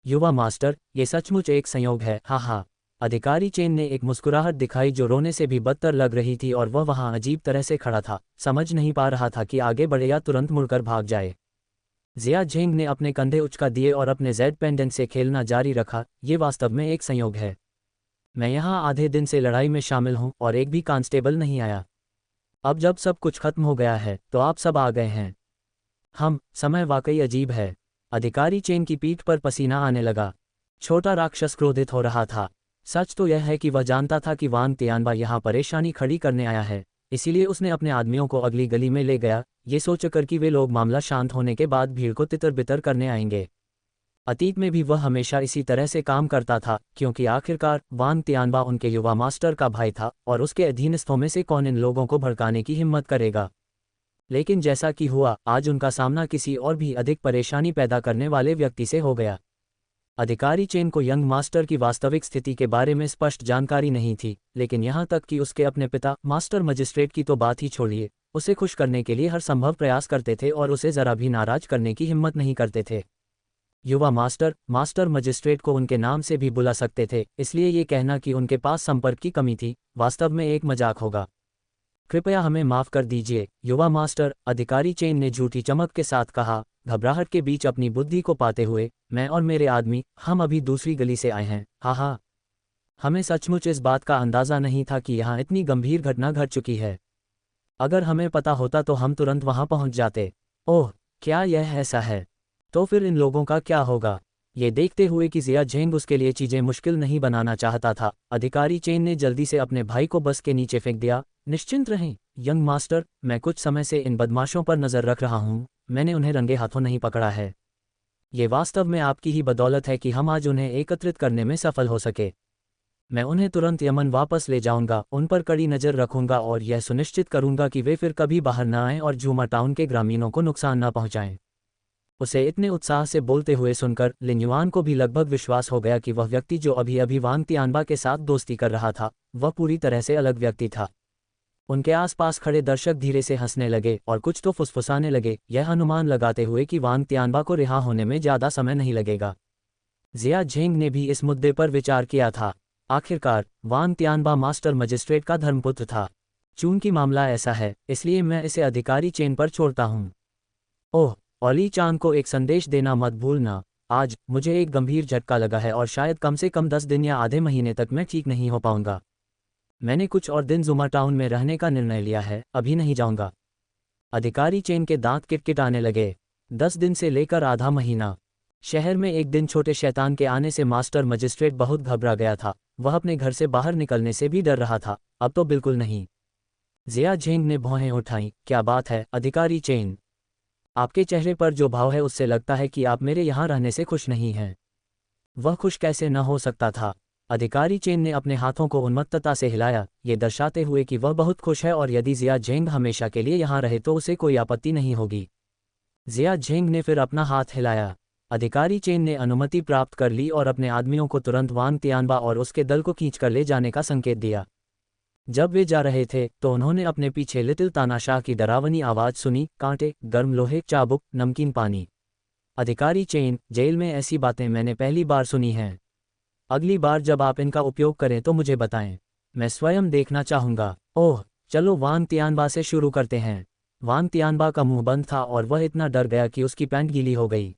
युवा मास्टर, ये सचमुच एक संयोग है, हाँ हाँ। अधिकारी चेन ने एक मुस्कुराहट दिखाई जो रोने से भी बदतर लग रही थी, और वह वहाँ अजीब तरह से खड़ा था, समझ नहीं पा रहा था कि आगे बढ़े या तुरंत मुड़कर भाग जाए। जिया झेंग ने अपने कंधे उचका दिए और अपने जेड पेंडेंट से खेलना जारी रखा। ये वास्तव में एक संयोग है। मैं यहाँ आधे दिन से लड़ाई में शामिल हूँ और एक भी कांस्टेबल नहीं आया। अब जब सब कुछ खत्म हो गया है तो आप सब आ गए हैं। समय वाकई अजीब है। अधिकारी चेन की पीठ पर पसीना आने लगा। छोटा राक्षस क्रोधित हो रहा था। सच तो यह है कि वह जानता था कि वांग तियानबा यहाँ परेशानी खड़ी करने आया है, इसीलिए उसने अपने आदमियों को अगली गली में ले गया, ये सोचकर कि वे लोग मामला शांत होने के बाद भीड़ को तितर बितर करने आएंगे। अतीत में भी वह हमेशा इसी तरह से काम करता था, क्योंकि आखिरकार वांग तियानबा उनके युवा मास्टर का भाई था, और उसके अधीनस्थों में से कौन इन लोगों को भड़काने की हिम्मत करेगा। लेकिन जैसा कि हुआ, आज उनका सामना किसी और भी अधिक परेशानी पैदा करने वाले व्यक्ति से हो गया। अधिकारी चेन को यंग मास्टर की वास्तविक स्थिति के बारे में स्पष्ट जानकारी नहीं थी, लेकिन यहाँ तक कि उसके अपने पिता मास्टर मजिस्ट्रेट की तो बात ही छोड़िए, उसे खुश करने के लिए हर संभव प्रयास करते थे और उसे जरा भी नाराज करने की हिम्मत नहीं करते थे। युवा मास्टर मजिस्ट्रेट को उनके नाम से भी बुला सकते थे, इसलिए ये कहना कि उनके पास संपर्क की कमी थी वास्तव में एक मजाक होगा। कृपया हमें माफ़ कर दीजिए युवा मास्टर, अधिकारी चेन ने झूठी चमक के साथ कहा, घबराहट के बीच अपनी बुद्धि को पाते हुए। मैं और मेरे आदमी, हम अभी दूसरी गली से आए हैं। हाँ, हमें सचमुच इस बात का अंदाज़ा नहीं था कि यहाँ इतनी गंभीर घटना घट चुकी है। अगर हमें पता होता तो हम तुरंत वहाँ पहुँच जाते। ओह, क्या यह ऐसा है? तो फिर इन लोगों का क्या होगा? ये देखते हुए कि जिया झेंग उसके लिए चीज़ें मुश्किल नहीं बनाना चाहता था, अधिकारी चेन ने जल्दी से अपने भाई को बस के नीचे फेंक दिया। निश्चिंत रहें यंग मास्टर, मैं कुछ समय से इन बदमाशों पर नज़र रख रहा हूँ। मैंने उन्हें रंगे हाथों नहीं पकड़ा है। ये वास्तव में आपकी ही बदौलत है कि हम आज उन्हें एकत्रित करने में सफल हो सके। मैं उन्हें तुरंत यमन वापस ले जाऊंगा, उन पर कड़ी नज़र रखूंगा और यह सुनिश्चित करूंगा कि वे फिर कभी बाहर न आएं और झूमा टाउन के ग्रामीणों को नुकसान न पहुंचाएं। उसे इतने उत्साह से बोलते हुए सुनकर लिन युआन को भी लगभग विश्वास हो गया कि वह व्यक्ति जो अभी अभी वांग तियानबा के साथ दोस्ती कर रहा था, वह पूरी तरह से अलग व्यक्ति था। उनके आसपास खड़े दर्शक धीरे से हंसने लगे और कुछ तो फुसफुसाने लगे, यह अनुमान लगाते हुए कि वांग तियानबा को रिहा होने में ज़्यादा समय नहीं लगेगा। जिया झेंग ने भी इस मुद्दे पर विचार किया था। आखिरकार वांग तियानबा मास्टर मजिस्ट्रेट का धर्मपुत्र था। चूंकि मामला ऐसा है, इसलिए मैं इसे अधिकारी चेन पर छोड़ता हूँ। ओह, ओली चान को एक संदेश देना मत भूलना। आज मुझे एक गंभीर झटका लगा है और शायद कम से कम 10 दिन या आधे महीने तक मैं ठीक नहीं हो पाऊंगा। मैंने कुछ और दिन जुमा टाउन में रहने का निर्णय लिया है, अभी नहीं जाऊंगा। अधिकारी चेन के दांत किटकिटाने लगे। 10 दिन से लेकर आधा महीना। शहर में एक दिन छोटे शैतान के आने से मास्टर मजिस्ट्रेट बहुत घबरा गया था। वह अपने घर से बाहर निकलने से भी डर रहा था। अब तो बिल्कुल नहीं। जिया झेंग ने भौहें उठाईं। क्या बात है अधिकारी चेन? आपके चेहरे पर जो भाव है उससे लगता है कि आप मेरे यहाँ रहने से खुश नहीं हैं। वह खुश कैसे न हो सकता था? अधिकारी चेन ने अपने हाथों को उन्मत्तता से हिलाया, ये दर्शाते हुए कि वह बहुत खुश है और यदि जिया झेंग हमेशा के लिए यहाँ रहे तो उसे कोई आपत्ति नहीं होगी। जिया झेंग ने फिर अपना हाथ हिलाया। अधिकारी चेन ने अनुमति प्राप्त कर ली और अपने आदमियों को तुरंत वांग तियानबा और उसके दल को खींचकर ले जाने का संकेत दिया। जब वे जा रहे थे तो उन्होंने अपने पीछे लिटिल तानाशाह की डरावनी आवाज़ सुनी, कांटे, गर्म लोहे, चाबुक, नमकीन पानी। अधिकारी चेन, जेल में ऐसी बातें मैंने पहली बार सुनी हैं। अगली बार जब आप इनका उपयोग करें तो मुझे बताएं, मैं स्वयं देखना चाहूँगा। ओह, चलो वांग तियानबा से शुरू करते हैं। वांग तियानबा का मुंह बंद था और वह इतना डर गया कि उसकी पैंट गीली हो गई।